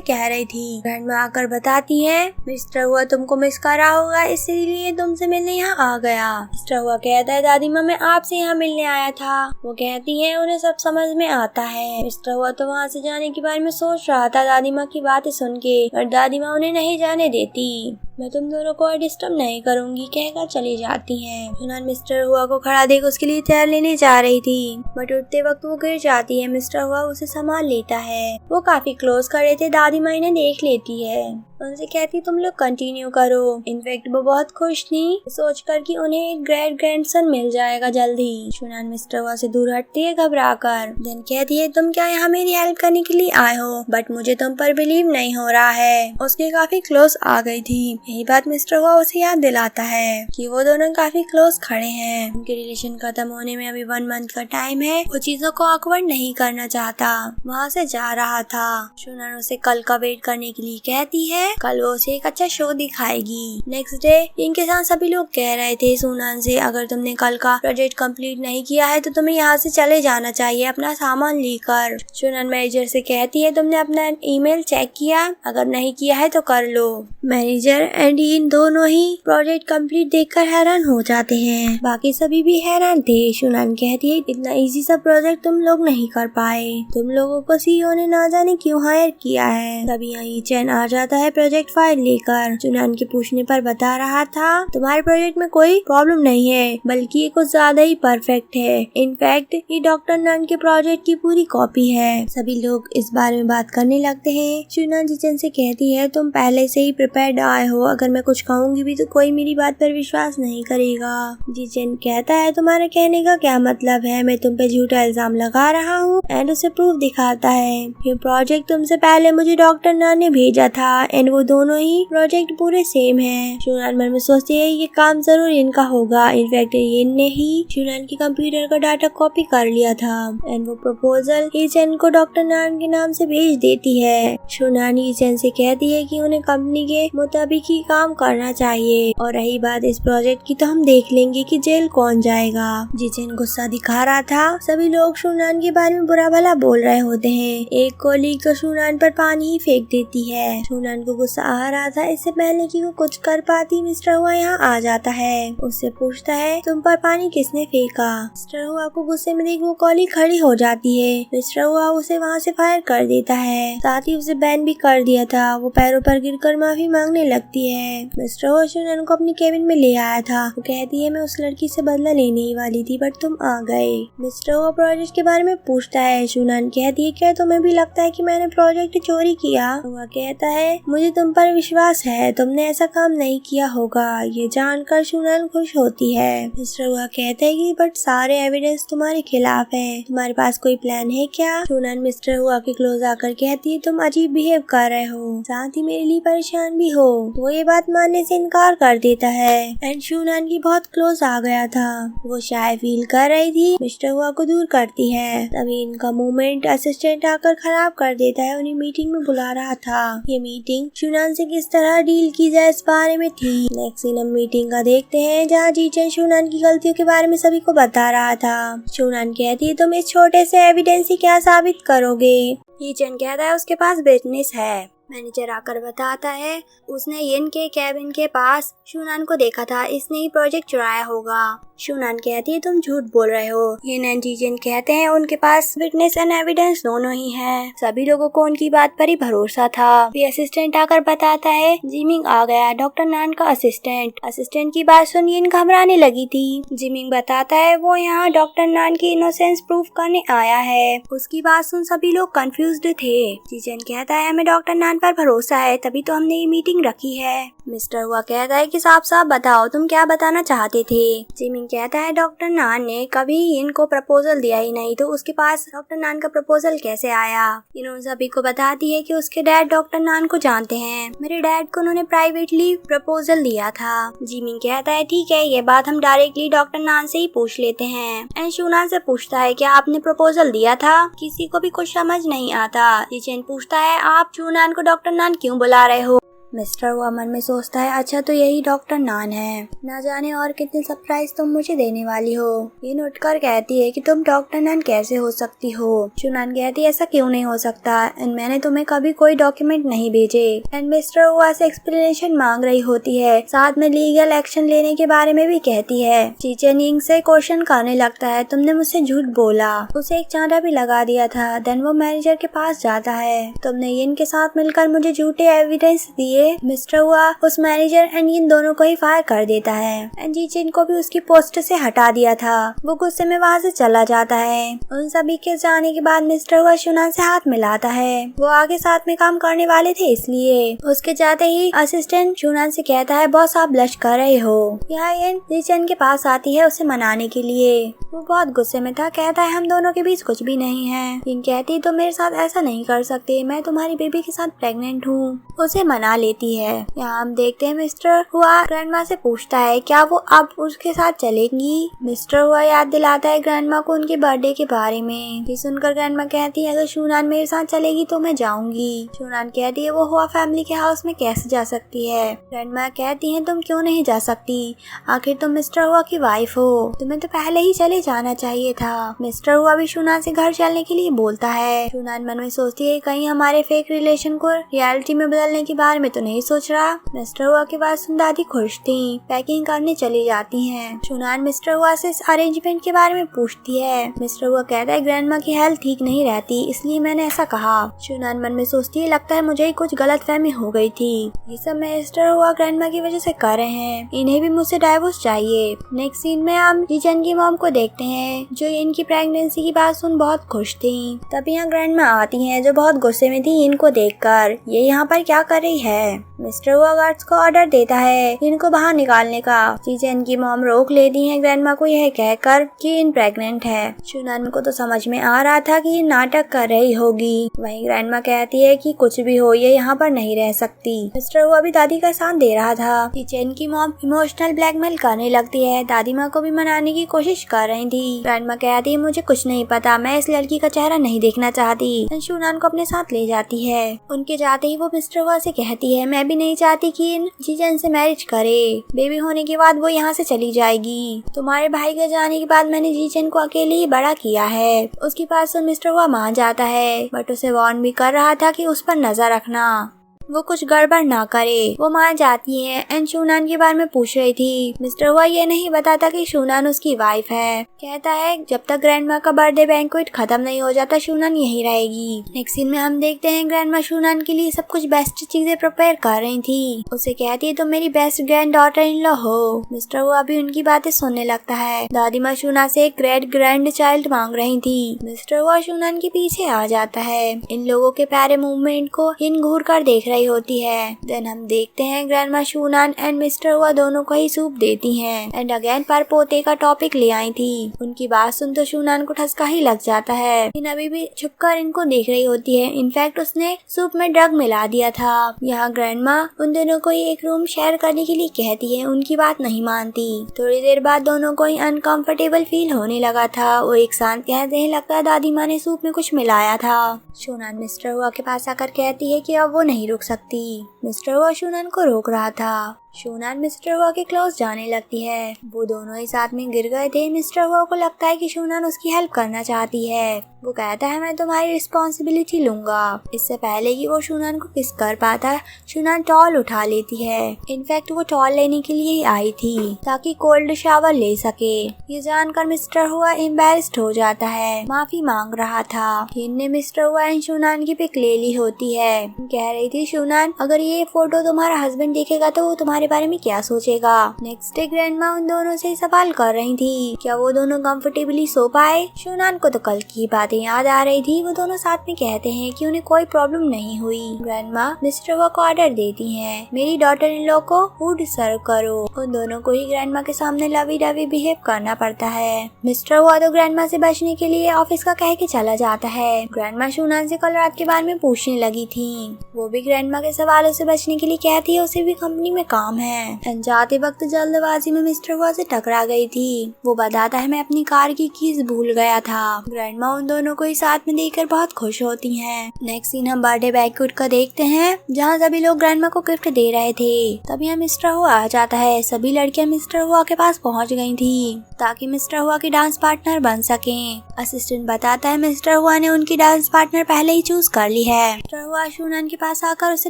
कह रही थी। घर में आकर बताती है मिस्टर हुआ तुमको मिस कर रहा होगा इसीलिए तुमसे मिलने यहाँ आ गया। मिस्टर हुआ कहता है दादी माँ मैं आपसे यहाँ मिलने आया था। वो कहती है उन्हें सब समझ में आता है। मिस्टर हुआ तो वहाँ से जाने के बारे में सोच रहा था दादी माँ की बातें सुन के, और दादी माँ उन्हें नहीं जाने देती। मैं तुम दोनों को और डिस्टर्ब नहीं करूंगी कहकर चली जाती है। शुनान मिस्टर हुआ को खड़ा देख उसके लिए तैयार लेने जा रही थी बट उठते वक्त वो गिर जाती है। मिस्टर हुआ उसे संभाल लेता है। वो काफी क्लोज खड़े थे। दादी माँ इन्हें देख लेती है, उनसे कहती तुम लोग कंटिन्यू करो। इनफैक्ट वो बहुत खुश थी सोच कर कि उन्हें एक ग्रेट ग्रैंडसन मिल जाएगा जल्दी। शुनान मिस्टर हुआ से दूर हटती है घबरा कर। देन कहती है तुम क्या यहाँ मेरी हेल्प करने के लिए आए हो? बट मुझे तुम पर बिलीव नहीं हो रहा है। उसके काफी क्लोज आ गई थी। यही बात मिस्टर हुआ उसे याद दिलाता है कि वो दोनों काफी क्लोज खड़े हैं। उनके रिलेशन खत्म होने में अभी 1 मंथ का टाइम है। वो चीजों को ऑकवर्ड नहीं करना चाहता, वहाँ से जा रहा था। शुनान उसे कल का वेट करने के लिए कहती है। कल वो उसे एक अच्छा शो दिखाएगी। नेक्स्ट डे इनके साथ सभी लोग कह रहे थे शुनान से अगर तुमने कल का प्रोजेक्ट कंप्लीट नहीं किया है तो तुम्हें यहाँ से चले जाना चाहिए अपना सामान लेकर। शुनान मैनेजर से कहती है तुमने अपना ईमेल चेक किया? अगर नहीं किया है तो कर लो। मैनेजर एंड इन दोनों ही प्रोजेक्ट कंप्लीट देखकर हैरान हो जाते हैं। बाकी सभी भी हैरान थे। शुनान कहती है इतना इजी सा प्रोजेक्ट तुम लोग नहीं कर पाए। तुम लोगों को सीईओ ने ना जाने क्यों हायर किया है। तभी यहाँ चैन आ जाता है प्रोजेक्ट फाइल लेकर। शुनान के पूछने पर बता रहा था तुम्हारे प्रोजेक्ट में कोई प्रॉब्लम नहीं है बल्कि ये कुछ ज्यादा ही परफेक्ट है। इनफैक्ट ये डॉक्टर नान के प्रोजेक्ट की पूरी कॉपी है। सभी लोग इस बारे में बात करने लगते हैं। शुनान जिचन से कहती है तुम पहले से ही प्रिपेयर्ड आए हो, अगर मैं कुछ कहूँगी भी तो कोई मेरी बात पर विश्वास नहीं करेगा। जिचन कहता है तुम्हारे कहने का क्या मतलब है? मैं तुम पे झूठा इल्जाम लगा रहा हूँ। एंड उसे प्रूफ दिखाता है। ये प्रोजेक्ट तुमसे पहले मुझे डॉक्टर नान ने भेजा था एंड वो दोनों ही प्रोजेक्ट पूरे सेम है। शुनान मन में सोचती है ये काम जरूर इनका होगा। इनफैक्ट इनने ही शुनान के कंप्यूटर का डाटा कॉपी कर लिया था एंड वो प्रपोजल ईचन को डॉक्टर नान के नाम से भेज देती है। शुनान ईचन से कहती है कि उन्हें कंपनी के मुताबिक ही काम करना चाहिए और रही बात इस प्रोजेक्ट की तो हम देख लेंगे कि जेल कौन जाएगा। जिचन गुस्सा दिखा रहा था। सभी लोग शुनान के बारे में बुरा भला बोल रहे होते हैं। एक कोलीग तो शुनान पर पानी ही फेंक देती है। शुनान को गुस्सा आ रहा था। इससे पहले कि वो कुछ कर पाती मिस्टर हुआ यहाँ आ जाता है। उससे पूछता है तुम पर पानी किसने फेंका? मिस्टर हुआ को गुस्से में देख वो कॉलीग खड़ी हो जाती है। मिस्टर हुआ उसे वहाँ से फायर कर देता है। साथ ही उसे बैन भी कर दिया था। वो पैरों पर गिरकर माफी मांगने लगती है। मिस्टर हुआ शुनान को अपनी केबिन में ले आया था। वो कहती है मैं उस लड़की से बदला लेने ही वाली थी बट तुम आ गए। मिस्टर हुआ प्रोजेक्ट के बारे में पूछता है। शुनान कहती है क्या तुम्हें भी लगता है कि मैंने प्रोजेक्ट चोरी किया? हुआ कहता है मुझे तुम पर विश्वास है, तुमने ऐसा काम नहीं किया होगा। ये जानकर शुनान खुश होती है। मिस्टर हुआ कहता है कि बट सारे एविडेंस तुम्हारे खिलाफ है, तुम्हारे पास कोई प्लान है क्या? शुनान मिस्टर हुआ के क्लोज आकर कहती है तुम अजीब बिहेव कर रहे हो, साथ ही मेरे लिए परेशान भी हो। वो ये बात मानने से इनकार कर देता है एंड शुनान की बहुत क्लोज आ गया था। वो शाय फील कर रही थी। मिस्टर हुआ को दूर करती है। तभी इनका मूवमेंट असिस्टेंट आकर खराब कर देता है। उन्हें मीटिंग में बुला रहा था। ये मीटिंग शुनान से किस तरह डील की जाए इस बारे में थी। नेक्स्ट सीन हम मीटिंग का देखते हैं जहाँ जीचन शुनान की गलतियों के बारे में सभी को बता रहा था। शुनान कहती है तुम इस छोटे से एविडेंस से क्या साबित करोगे? जीचन कहता है उसके पास बिजनेस है। मैनेजर आकर बताता है उसने यिन के कैबिन के पास शूनान को देखा था, इसने ही प्रोजेक्ट चुराया होगा। शूनान कहती है तुम झूठ बोल रहे हो। यिन एंड जीजन कहते हैं उनके पास विटनेस एंड एविडेंस दोनों ही है, सभी लोगों को उनकी बात पर ही भरोसा था। फिर असिस्टेंट आकर बताता है जिमिंग आ गया, डॉक्टर नान का असिस्टेंट की बात सुन यिन घबराने लगी थी। जिमिंग बताता है वो यहाँ डॉक्टर नान की इनोसेंस प्रूफ करने आया है। उसकी बात सुन सभी लोग कंफ्यूज्ड थे। जीजन कहता है हमें डॉक्टर नान पर भरोसा है, तभी तो हमने ये मीटिंग रखी है। मिस्टर हुआ कहता है कि साफ साफ बताओ तुम क्या बताना चाहते थे। जिमिंग कहता है डॉक्टर नान ने कभी इनको प्रपोजल दिया ही नहीं, तो उसके पास डॉक्टर नान का प्रपोजल कैसे आया। इन्होंने सभी को बताती है कि उसके डैड डॉक्टर नान को जानते हैं, मेरे डैड को उन्होंने प्राइवेटली प्रपोजल दिया था। जिमिंग कहता है ठीक है, ये बात हम डायरेक्टली डॉक्टर नान से ही पूछ लेते हैं। एंड शूनान से पूछता है क्या आपने प्रपोजल दिया था। किसी को भी कुछ समझ नहीं आता। जिचेन पूछता है आप शूनान को डॉक्टर नान क्यों बुला रहे हो। मिस्टर हुआ मन में सोचता है अच्छा तो यही डॉक्टर नान है, न जाने और कितने सरप्राइज तुम मुझे देने वाली हो। ये उठकर कहती है कि तुम डॉक्टर नान कैसे हो सकती हो। शूनान कहती है ऐसा क्यों नहीं हो सकता, एंड मैंने तुम्हें कभी कोई डॉक्यूमेंट नहीं भेजे। एंड मिस्टर हुआ से एक्सप्लेनेशन मांग रही होती है, साथ में लीगल एक्शन लेने के बारे में भी कहती है। चीचेन यिंग से क्वेश्चन करने लगता है तुमने मुझसे झूठ बोला, उसे एक चांटा भी लगा दिया था। देन वो मैनेजर के पास जाता है, तुमने यिन के साथ मिलकर मुझे झूठे एविडेंस दिए। मिस्टर हुआ उस मैनेजर एंड यिन दोनों को ही फायर कर देता है। एंड जीचेन को भी उसकी पोस्ट से हटा दिया था। वो गुस्से में वहाँ से चला जाता है। उन सभी के जाने के बाद मिस्टर हुआ शूनान से हाथ मिलाता है, वो आगे साथ में काम करने वाले थे इसलिए। उसके जाते ही असिस्टेंट शूनान से कहता है बॉस आप ब्लश कर रहे हो। यहाँ यिन जीचेन के पास आती है उसे मनाने के लिए। वो बहुत गुस्से में था, कहता है हम दोनों के बीच कुछ भी नहीं है। यिन कहती तो मेरे साथ ऐसा नहीं कर सकते, मैं तुम्हारी बेबी के साथ प्रेग्नेंट हूँ। उसे मना लेती है। यहाँ हम देखते हैं मिस्टर हुआ ग्रैंडमा से पूछता है क्या वो अब उसके साथ चलेंगी। मिस्टर हुआ याद दिलाता है ग्रैंडमा को उनके बर्थडे के बारे में। ये सुनकर ग्रैंडमा कहती है अगर शूनान मेरे साथ चलेगी तो मैं जाऊंगी। शूनान कहती है वो हुआ फैमिली के हाउस में कैसे जा सकती है। ग्रैंडमा कहती है तुम क्यों नहीं जा सकती, आखिर तुम मिस्टर हुआ की वाइफ हो, तुम्हें तो पहले ही चले जाना चाहिए था। मिस्टर हुआ भी शूनान से घर चलने के लिए बोलता है। शूनान मन में सोचती है कहीं हमारे फेक रिलेशन को रियलिटी में बदलने के बारे में तो नहीं सोच रहा। मिस्टर हुआ की बात सुन दादी खुश थी, पैकिंग करने चली जाती हैं। शूनान मिस्टर हुआ से इस अरेंजमेंट के बारे में पूछती है। मिस्टर हुआ कहता है ग्रैंडमा की हेल्थ ठीक नहीं रहती इसलिए मैंने ऐसा कहा। शूनान मन में सोचती है लगता है मुझे ही कुछ गलतफहमी हो गई थी, ये सब मिस्टर हुआ ग्रैंडमा की वजह से कर रहे हैं, इन्हें भी मुझसे डाइवोर्स चाहिए। नेक्स्ट सीन में हम जीचन की मॉम को देखते हैं जो इनकी प्रेगनेंसी की बात सुन बहुत खुश थी। तभी यहाँ ग्रैंडमा आती हैं जो बहुत गुस्से में थी इनको देखकर, ये यहाँ पर क्या कर रही है। मिस्टर हुआ गार्ड्स को ऑर्डर देता है इनको बाहर निकालने का। जीचेन की मॉम रोक लेती है ग्रैंडमा को यह कहकर कि इन प्रेग्नेंट है। शूनान को तो समझ में आ रहा था कि ये नाटक कर रही होगी। वहीं ग्रैंडमा कहती है कि कुछ भी हो ये यहाँ पर नहीं रह सकती। मिस्टर हुआ भी दादी का साथ दे रहा था। जीचेन की मॉम इमोशनल ब्लैकमेल करने लगती है, दादी माँ को भी मनाने की कोशिश कर रही थी। ग्रैंडमा कहती है मुझे कुछ नहीं पता, मैं इस लड़की का चेहरा नहीं देखना चाहती। शूनान को अपने साथ ले जाती है। उनके जाते ही वो मिस्टर हुआ से कहती है मैं भी नहीं चाहती कि इन जीजन से मैरिज करे, बेबी होने के बाद वो यहाँ से चली जाएगी। तुम्हारे भाई के जाने के बाद मैंने जीजन को अकेले ही बड़ा किया है। उसकी बात सुन मिस्टर हुआ मान जाता है, बट उसे वार्न भी कर रहा था कि उस पर नजर रखना, वो कुछ गड़बड़ ना करे। वो मान जाती है एंड शूनान के बारे में पूछ रही थी। मिस्टर हुआ ये नहीं बताता कि शूनान उसकी वाइफ है। कहता है जब तक ग्रैंडमा का बर्थडे बैंक्वेट खत्म नहीं हो जाता शूनान यहीं रहेगी। नेक्स्ट सीन में हम देखते हैं ग्रैंडमा शूनान के लिए सब कुछ बेस्ट चीजें प्रिपेयर कर रही थी। उसे कहती है तुम मेरी best grand daughter in law हो। मिस्टर हुआ भी उनकी बातें सुनने लगता है। दादी माँ शूनान से एक ग्रेट ग्रैंड चाइल्ड मांग रही थी। मिस्टर हुआ शूनान के पीछे आ जाता है। इन लोगों के प्यारे मूवमेंट को इन घूर कर देख होती है। देन हम देखते हैं ग्रैंडमा शूनान एंड मिस्टर हुआ दोनों को ही सूप देती हैं एंड अगेन पर पोते का टॉपिक ले आई थी। उनकी बात सुन तो शूनान को ठसका ही लग जाता है। इन अभी भी छुपकर इनको देख रही होती है। इनफैक्ट उसने सूप में ड्रग मिला दिया था। यहाँ ग्रैंडमा उन दोनों को ही एक रूम शेयर करने के लिए कहती है, उनकी बात नहीं मानती। थोड़ी देर बाद दोनों को ही अनकंफर्टेबल फील होने लगा था। वो एक साथ कहते हैं लगता है दादी माँ ने सूप में कुछ मिलाया था। शूनान मिस्टर हुआ के पास आकर कहती है कि अब वो नहीं रुक सकती। मिस्टर हुआ शूनान को रोक रहा था। शूनान मिस्टर हुआ के क्लोज जाने लगती है। वो दोनों ही साथ में गिर गए थे। मिस्टर हुआ को लगता है कि शूनान उसकी हेल्प करना चाहती है। वो कहता है मैं तुम्हारी रिस्पॉन्सिबिलिटी लूंगा। इससे पहले कि वो शूनान को किस कर पाता, शूनान टॉल उठा लेती है। इनफैक्ट वो टॉल लेने के लिए ही आई थी ताकि कोल्ड शावर ले सके। ये जानकर मिस्टर हुआ एम्बैरेस्ड हो जाता है, माफी मांग रहा था। इनने मिस्टर हुआ एंड शूनान की पिक ले ली होती है। कह रही थी शूनान अगर ये फोटो तुम्हारा हस्बैंड देखेगा तो वो तुम्हारे बारे में क्या सोचेगा। नेक्स्ट डे ग्रैंडमा उन दोनों से सवाल कर रही थी क्या वो दोनों कंफर्टेबली सो पाए। शूनान को तो कल की बातें याद आ रही थी। वो दोनों साथ में कहते हैं कि उन्हें कोई प्रॉब्लम नहीं हुई। ग्रैंडमा मिस्टर हुआ को ऑर्डर देती हैं मेरी डॉटर इन लॉ को फूड सर्व करो। उन दोनों को ही ग्रैंडमा के सामने लवी डवी बिहेव करना पड़ता है। मिस्टर हुआ तो ग्रैंडमा से बचने के लिए ऑफिस का कह के चला जाता है। ग्रैंडमा शूनान से कल रात के बारे में पूछने लगी थी। वो भी ग्रैंडमा के सवालों से बचने के लिए कहती है उसे भी कंपनी में काम है। जाते वक्त जल्दबाजी में मिस्टर हुआ से टकरा गई थी। वो बताता है मैं अपनी कार की कीज भूल गया था। ग्रैंडमा उन दोनों को ही साथ में देखकर बहुत खुश होती हैं। नेक्स्ट सीन हम बर्थडे बैंक्वेट का देखते हैं जहाँ सभी लोग ग्रैंडमा को गिफ्ट दे रहे थे। तभी यहाँ मिस्टर हुआ आ जाता है। सभी लड़कियां मिस्टर हुआ के पास पहुँच गई थी ताकि मिस्टर हुआ की डांस पार्टनर बन सकें। असिस्टेंट बताता है मिस्टर हुआ ने उनकी डांस पार्टनर पहले ही चूज कर ली है। मिस्टर हुआ शूनान के पास आकर उसे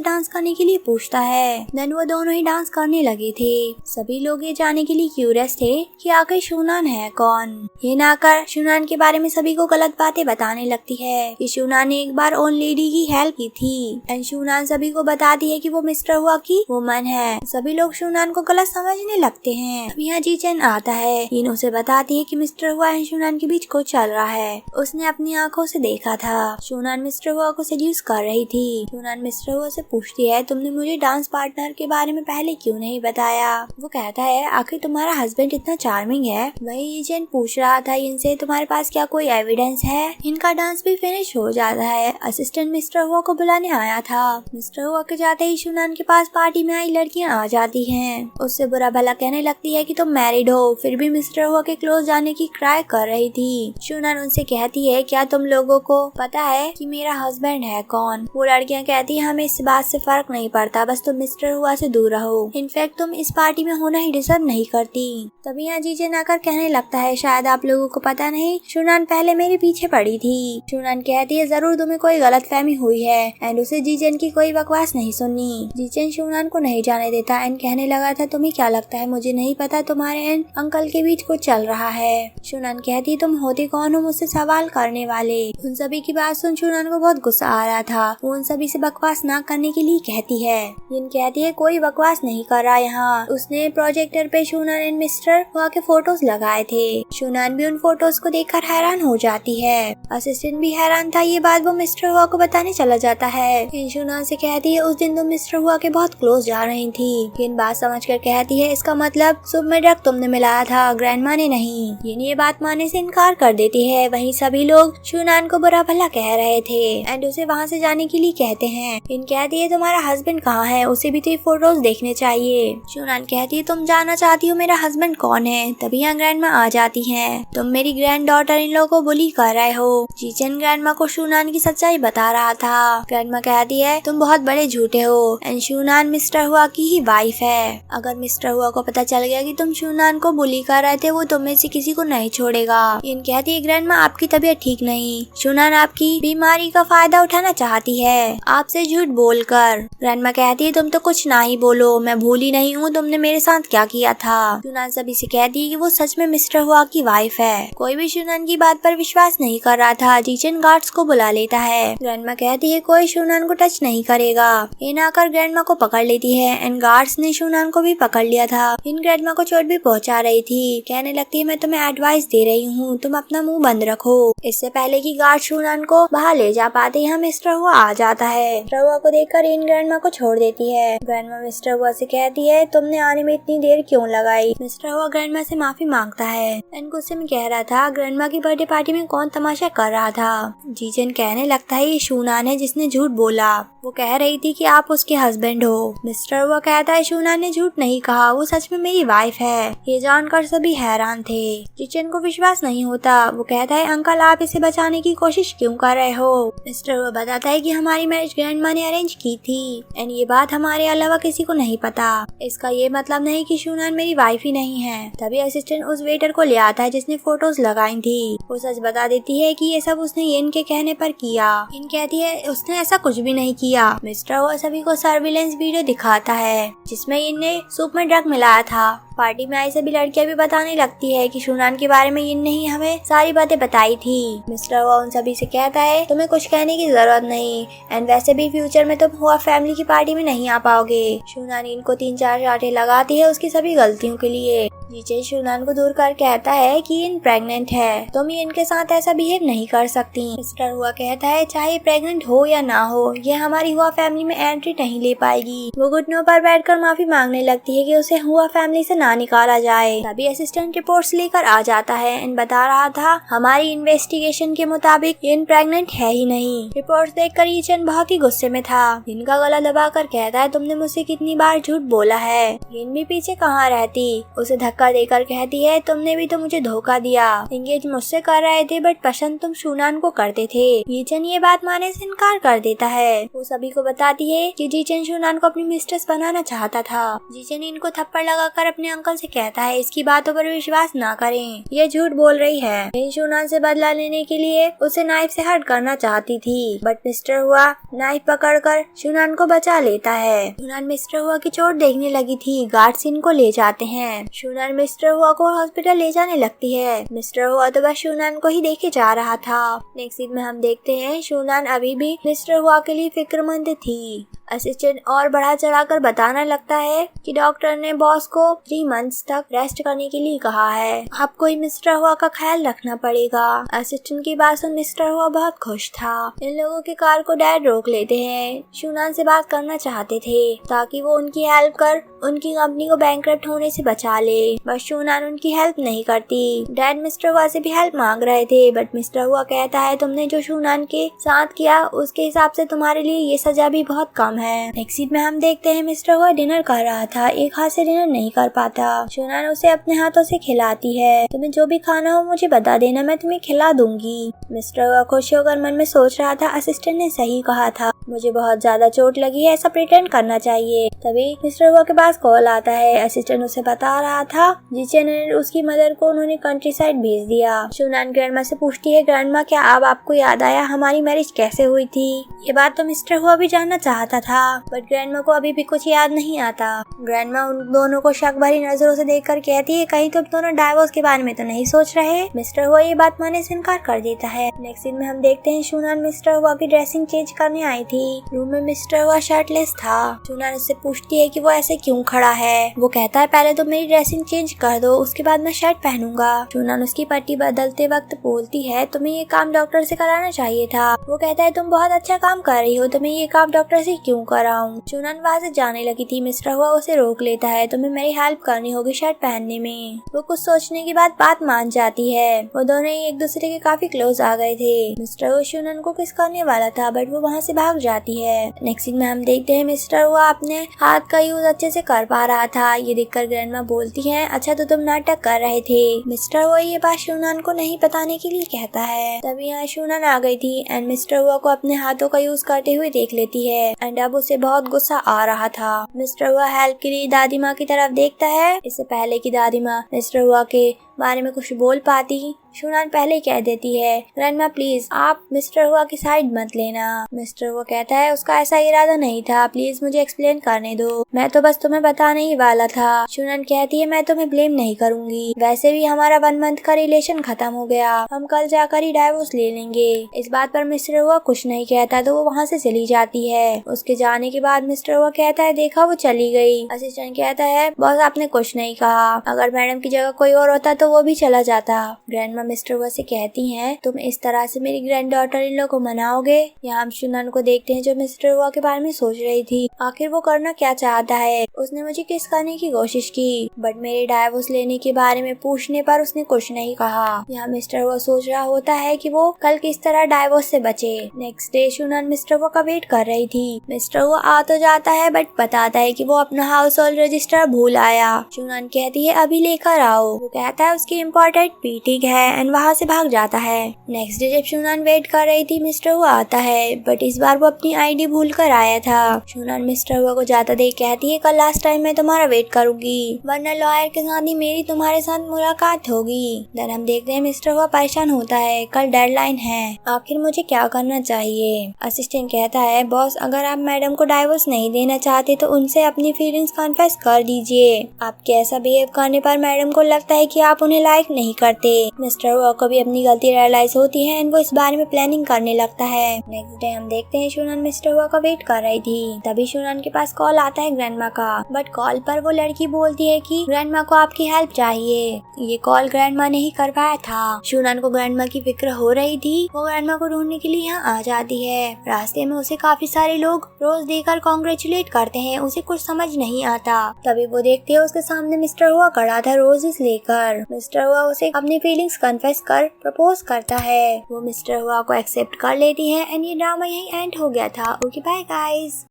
डांस करने के लिए पूछता है। देन वो दोनों ही डांस करने लगे थे। सभी लोग ये जानने के लिए क्यूरियस थे कि आखिर शूनान है कौन। ये ना कर शूनान के बारे में सभी को गलत बातें बताने लगती है कि शूनान ने एक बार ओन लेडी की हेल्प की थी एंड शूनान सभी को बताती है कि वो मिस्टर हुआ की वुमन है। सभी लोग शूनान को गलत समझने लगते हैं। यहाँ जीचेन आता है। इन उसे बताती है कि मिस्टर हुआ एंड शूनान के बीच कुछ चल रहा है। उसने अपनी आंखों से देखा था। शूनान मिस्टर हुआ को सेड्यूस कर रही थी। शूनान मिस्टर हुआ से पूछती है तुमने मुझे डांस पार्टनर के बारे में पहले क्यों नहीं बताया। वो कहता है आखिर तुम्हारा हस्बैंड इतना चार्मिंग है। वही जीचेन पूछ रहा था इनसे तुम्हारे पास क्या कोई एविडेंस है। इनका डांस भी फिनिश हो जाता है। असिस्टेंट मिस्टर हुआ को बुलाने आया था। मिस्टर हुआ के जाते ही शूनान के पास पार्टी में आई लड़कियां आ जाती हैं। उससे बुरा भला कहने लगती है कि तुम मैरिड हो फिर भी मिस्टर हुआ के क्लोज जाने की ट्राई कर रही थी। शूनान उनसे कहती है क्या तुम लोगों को पता है कि मेरा हस्बैंड है कौन। वो लड़कियां कहती है हमें इस बात से फर्क नहीं पड़ता, बस तुम मिस्टर हुआ से दूर रहो। इनफैक्ट तुम इस पार्टी में होना ही डिजर्व नहीं करती। तभी यहाँ जीजेन आकर कहने लगता है शायद आप लोगों को पता नहीं शूनान पहले मेरे पीछे पड़ी थी। शूनान कहती है जरूर तुम्हें कोई गलतफहमी हुई है एंड उसे जीजेन की कोई बकवास नहीं सुननी। जीजेन शूनान को नहीं जाने देता एंड कहने लगा था तुम्हें क्या लगता है मुझे नहीं पता तुम्हारे एंड अंकल के बीच कुछ चल रहा है। शूनान कहती है तुम होते कौन हो मुझसे सवाल करने वाले। उन सभी की बात सुन शूनान को बहुत गुस्सा आ रहा था। वो उन सभी से बकवास ना करने के लिए कहती है। जिन कहती है कोई बकवास नहीं कर रहा यहाँ। उसने प्रोजेक्टर पे शूनान एंड मिस्टर हुआ के फोटोज लगाए थे। शूनान भी उन फोटोज को देखकर हैरान हो जाती है। असिस्टेंट भी हैरान था। ये बात वो मिस्टर हुआ को बताने चला जाता है। शूनान से कहती है उस दिन तुम मिस्टर हुआ के बहुत क्लोज जा रही थी। इन बात समझकर कहती है इसका मतलब सूप में ड्रग तुमने मिलाया था, ग्रैंडमा ने नहीं। ये बात मानने से इनकार कर देती है। वहीं सभी लोग शूनान को बुरा भला कह रहे थे एंड उसे वहाँ से जाने के लिए कहते हैं। इन कहती है तुम्हारा हस्बैंड कहाँ है, उसे भी तो फोटोज देखने चाहिए। शूनान कहती है तुम जानना चाहती हो मेरा हस्बैंड कौन है। तभी यहाँ ग्रैंडमा आ जाती है। तुम मेरी ग्रैंड डॉटर इन लोगों को बुली कर रहे हो। जीचेन ग्रैंडमा को शूनान की सच्चाई बता रहा था। ग्रैंडमा कहती है तुम बहुत बड़े झूठे हो एंड शूनान मिस्टर हुआ की ही वाइफ है। अगर मिस्टर हुआ को पता चल गया कि तुम शूनान को बुली कर रहे थे वो तुम में से किसी को नहीं छोड़ेगा। इन कहती है ग्रैंडमा आपकी तबीयत ठीक नहीं, शूनान आपकी बीमारी का फायदा उठाना चाहती है आपसे झूठ बोलकर। ग्रैंडमा कहती है तुम तो कुछ ना ही बोलो, मैं भूली नहीं हूँ तुमने मेरे साथ क्या किया था। शूनान सभी से कहती है कि वो सच में मिस्टर हुआ की वाइफ है। कोई भी शूनान की बात पर विश्वास नहीं कर रहा था। जीचेन गार्ड्स को बुला लेता है। ग्रैंडमा कहती है कोई शूनान को टच नहीं करेगा। इन आकर ग्रैंडमा को पकड़ लेती है एंड गार्ड्स ने शूनान को भी पकड़ लिया था। इन ग्रैंडमा को चोट भी पहुंचा रही थी। कहने लगती है मैं तुम्हें एडवाइस दे रही हूँ, तुम अपना मुंह बंद रखो। इससे पहले कि गार्ड शूनान को बाहर ले जा पाते यहाँ मिस्टर हुआ आ जाता है। मिस्टर हुआ को देखकर इन ग्रैंडमा को छोड़ देती है। ग्रैंडमा मिस्टर हुआ से कहती है तुमने आने में इतनी देर क्यों लगाई। मिस्टर हुआ ग्रैंडमा से माफी मांगता है एंड गुस्से में कह रहा था ग्रैंडमा की बर्थडे पार्टी में कौन तमाशा कर रहा था। जीचेन कहने लगता है ये शूनान है जिसने झूठ बोला। वो कह रही थी कि आप उसके हस्बैंड हो। मिस्टर हुआ कहता है शूनान ने झूठ नहीं कहा, वो सच में मेरी वाइफ है। ये जानकर सभी हैरान थे। जीचेन को विश्वास नहीं होता। वो कहता है अंकल आप इसे बचाने की कोशिश क्यों कर रहे हो। मिस्टर हुआ बताता है कि हमारी मैरिज ग्रैंडमा ने अरेंज की थी एंड ये बात हमारे अलावा किसी को नहीं पता था। इसका ये मतलब नहीं कि शूनान मेरी वाइफ ही नहीं है। तभी असिस्टेंट उस वेटर को ले आता है जिसने फोटोज लगाई थी। वो सच बता देती है कि ये सब उसने यिन के कहने पर किया। यिन कहती है उसने ऐसा कुछ भी नहीं किया। मिस्टर हुआ सभी को सर्विलेंस वीडियो दिखाता है जिसमें यिन ने सूप में ड्रग मिलाया था। पार्टी में आई सभी लड़कियां भी बताने लगती है कि शूनान के बारे में यिन ने ही हमें सारी बातें बताई थी। मिस्टर हुआ उन सभी से कहता है तुम्हें कुछ कहने की जरूरत नहीं, एंड वैसे भी फ्यूचर में तुम हुआ फैमिली की पार्टी में नहीं आ पाओगे। शूनान इनको 3-4 चांटे लगाती है उसकी सभी गलतियों के लिए। जीचे शूनान को दूर कर कहता है कि यिन प्रेग्नेंट है, तुम इनके साथ ऐसा बिहेव नहीं कर सकती। मिस्टर हुआ कहता है चाहे प्रेग्नेंट हो या ना हो, ये हमारी हुआ फैमिली में एंट्री नहीं ले पाएगी। वो घुटनों पर बैठकर माफी मांगने लगती है कि उसे हुआ फैमिली से ना निकाला जाए। तभी असिस्टेंट रिपोर्ट्स लेकर आ जाता है एंड बता रहा था हमारी इन्वेस्टिगेशन के मुताबिक यिन प्रेग्नेंट है ही नहीं। रिपोर्ट्स देखकर यीचन बहुत ही गुस्से में था। यिन का गला दबाकर कहता है तुमने मुझसे कितनी बार झूठ बोला है। यिन भी पीछे कहाँ रहती, उसे धक्का देकर कहती है तुमने भी तो मुझे धोखा दिया। एंगेज मुझसे कर रहे थे बट पसंद तुम शूनान को करते थे। यीचन ये बात मानने से इनकार कर देता है। वो सभी को बताती है कि जीचन शूनान को अपनी मिस्ट्रेस बनाना चाहता था। जीचन इनको थप्पड़ लगाकर अपने अंकल से कहता है इसकी बातों पर विश्वास ना करें, ये झूठ बोल रही है। यिन शूनान से बदला लेने के लिए उसे नाइफ से हट करना चाहती थी बट मिस्टर हुआ नाइफ पकड़कर शूनान को बचा लेता है। शूनान मिस्टर हुआ की चोट देखने लगी थी। गार्ड्स इनको ले जाते हैं। शूनान मिस्टर हुआ को हॉस्पिटल ले जाने लगती है। मिस्टर हुआ तो बस शूनान को ही देखे जा रहा था। नेक्स्ट सीन में हम देखते हैं शूनान अभी भी मिस्टर हुआ के लिए फिक्रमंद थी। असिस्टेंट और बढ़ा चढ़ाकर बताना लगता है कि डॉक्टर ने बॉस को 3 मंथ्स तक रेस्ट करने के लिए कहा है। आपको ही मिस्टर हुआ का ख्याल रखना पड़ेगा। असिस्टेंट की बात सुन मिस्टर हुआ बहुत खुश था। इन लोगों की कार को डैड रोक लेते हैं। शूनान से बात करना चाहते थे ताकि वो उनकी हेल्प कर उनकी कंपनी को बैंकरप्ट होने से बचा ले, बस शूनान उनकी हेल्प नहीं करती। डैड मिस्टर हुआ से भी हेल्प मांग रहे थे बट मिस्टर हुआ कहता है तुमने जो शूनान के साथ किया उसके हिसाब से तुम्हारे लिए ये सजा भी बहुत कम है। नेक्स्ट सीन में हम देखते हैं मिस्टर हुआ डिनर कर रहा था। एक हाथ से डिनर नहीं कर पाता। शूनान उसे अपने हाथों से खिलाती है। तुम्हें जो भी खाना हो मुझे बता देना, मैं तुम्हें खिला दूंगी। मिस्टर हुआ खुश होकर मन में सोच रहा था असिस्टेंट ने सही कहा था, मुझे बहुत ज्यादा चोट लगी है, ऐसा प्रिटेंड करना चाहिए। तभी मिस्टर हुआ के पास कॉल आता है। असिस्टेंट उसे बता रहा था जिसे ने उसकी मदर को उन्होंने कंट्री साइड भेज दिया। शूनान ग्रैंडमा से पूछती है ग्रैंडमा क्या अब आपको याद आया हमारी मैरिज कैसे हुई थी। ये बात तो मिस्टर हुआ भी जानना चाहता था बट ग्रैंडमा को अभी भी कुछ याद नहीं आता। ग्रैंडमा उन दोनों को शक भरी नजरों से देखकर कहती है कहीं तुम दोनों डाइवोर्स के बारे में तो नहीं सोच रहे। मिस्टर हुआ ये बात मानने से इनकार कर देता है। नेक्स्ट सीन में हम देखते हैं शूनान मिस्टर हुआ की ड्रेसिंग चेंज करने आई थी। रूम में मिस्टर हुआ शर्टलेस था। शूनान उससे पूछती है कि वो ऐसे क्यों खड़ा है। वो कहता है पहले तो मेरी ड्रेसिंग चेंज कर दो उसके बाद मैं शर्ट पहनूंगा। शूनान उसकी पट्टी बदलते वक्त बोलती है तुम्हें ये काम डॉक्टर से कराना चाहिए था। वो कहता है तुम बहुत अच्छा काम कर रही हो, तुम्हें ये काम डॉक्टर से क्यों कराऊं। शूनान वहाँ से जाने लगी थी। मिस्टर हुआ उसे रोक लेता है। तुम्हें मेरी हेल्प करनी होगी शर्ट पहनने में। वो कुछ सोचने के बाद बात मान जाती है। वो दोनों ही एक दूसरे के काफी क्लोज आ गए थे। मिस्टर हुआ शूनान को किस करने वाला था बट वो वहाँ से भाग जाती है। नेक्स्ट सीन में हम देखते हैं मिस्टर हुआ अपने हाथ का यूज अच्छे से कर पा रहा था। ये देखकर ग्रैंडमा बोलती है अच्छा तो तुम नाटक कर रहे थे। मिस्टर हुआ ये बात शूनान को नहीं बताने के लिए कहता है। तभी यहाँ शूनान आ गई थी एंड मिस्टर हुआ को अपने हाथों का यूज करते हुए देख लेती है एंड अब उसे बहुत गुस्सा आ रहा था। मिस्टर हुआ हेल्प के लिए दादी माँ की तरफ देखता है। इससे पहले की दादी माँ मिस्टर हुआ के बारे में कुछ बोल पाती शूनान पहले कह देती है ग्रैंडमा प्लीज आप मिस्टर हुआ की साइड मत लेना। मिस्टर हुआ कहता है उसका ऐसा इरादा नहीं था, प्लीज मुझे एक्सप्लेन करने दो, मैं तो बस तुम्हें बताने ही वाला था। शूनान कहती है मैं तुम्हें ब्लेम नहीं करूंगी, वैसे भी हमारा 1 मंथ का रिलेशन खत्म हो गया, हम कल जाकर ही डाइवोर्स ले लेंगे। इस बात पर मिस्टर हुआ कुछ नहीं कहता तो वो वहाँ से चली जाती है। उसके जाने के बाद मिस्टर हुआ कहता है देखा वो चली गई। असिस्टेंट कहता है बॉस आपने कुछ नहीं कहा, अगर मैडम की जगह कोई और होता तो वो भी चला जाता। ग्रैंडमा मिस्टर हुआ से कहती हैं तुम इस तरह से मेरी ग्रैंड डॉटर इन लोग को मनाओगे। यहाँ हम शूनान को देखते हैं जो मिस्टर हुआ के बारे में सोच रही थी आखिर वो करना क्या चाहता है। उसने मुझे किस करने की कोशिश की बट मेरे डाइवोर्स लेने के बारे में पूछने पर उसने कुछ नहीं कहा। यहाँ मिस्टर हुआ सोच रहा होता है कि वो कल किस तरह डाइवोर्स से बचे। नेक्स्ट डे शूनान मिस्टर हुआ का वेट कर रही थी। मिस्टर हुआ आ तो जाता है बट बताता है कि वो अपना हाउस होल्ड रजिस्टर भूल आया। शूनान कहती है अभी लेकर आओ। वो कहता है उसकी इम्पोर्टेंट मीटिंग है एंड वहाँ से भाग जाता है। नेक्स्ट डे जब शूनान वेट कर रही थी मिस्टर हुआ आता है बट इस बार वो अपनी आईडी भूल कर आया था। शूनान मिस्टर हुआ को जाता देख कहती है कल लास्ट टाइम मैं तुम्हारा वेट करूंगी, वरना लॉयर के साथ ही मेरी तुम्हारे साथ मुलाकात होगी। देन हम देखते हैं मिस्टर हुआ परेशान होता है, कल डेडलाइन है, आखिर मुझे क्या करना चाहिए। असिस्टेंट कहता है बॉस, अगर आप मैडम को डाइवोर्स नहीं देना चाहते तो उनसे अपनी फीलिंग्स कन्फेस कर दीजिए। आपके ऐसा बिहेव करने पर मैडम को लगता है कि आप उन्हें लाइक नहीं करते। मिस्टर हुआ को भी अपनी गलती रियलाइज होती है एंड वो इस बारे में प्लानिंग करने लगता है। नेक्स्ट डे हम देखते हैं शूनन मिस्टर हुआ का वेट कर रही थी, तभी शूनन के पास कॉल आता है ग्रैंडमा का, बट कॉल पर वो लड़की बोलती है कि ग्रैंडमा को आपकी हेल्प चाहिए। ये कॉल ग्रैंडमा ने ही करवाया था। शूनन को ग्रैंडमा की फिक्र हो रही थी, वो ग्रैंडमा को ढूंढने के लिए यहाँ आ जाती है। रास्ते में उसे काफी सारे लोग रोज देकर कॉन्ग्रेचुलेट करते हैं, उसे कुछ समझ नहीं आता। तभी वो देखती है उसके सामने मिस्टर हुआ खड़ा था रोजेस लेकर। मिस्टर हुआ उसे अपनी फीलिंग्स कन्फेस कर प्रपोज करता है। वो मिस्टर हुआ को एक्सेप्ट कर लेती है एंड ये ड्रामा यहीं एंड हो गया था। Okay bye guys.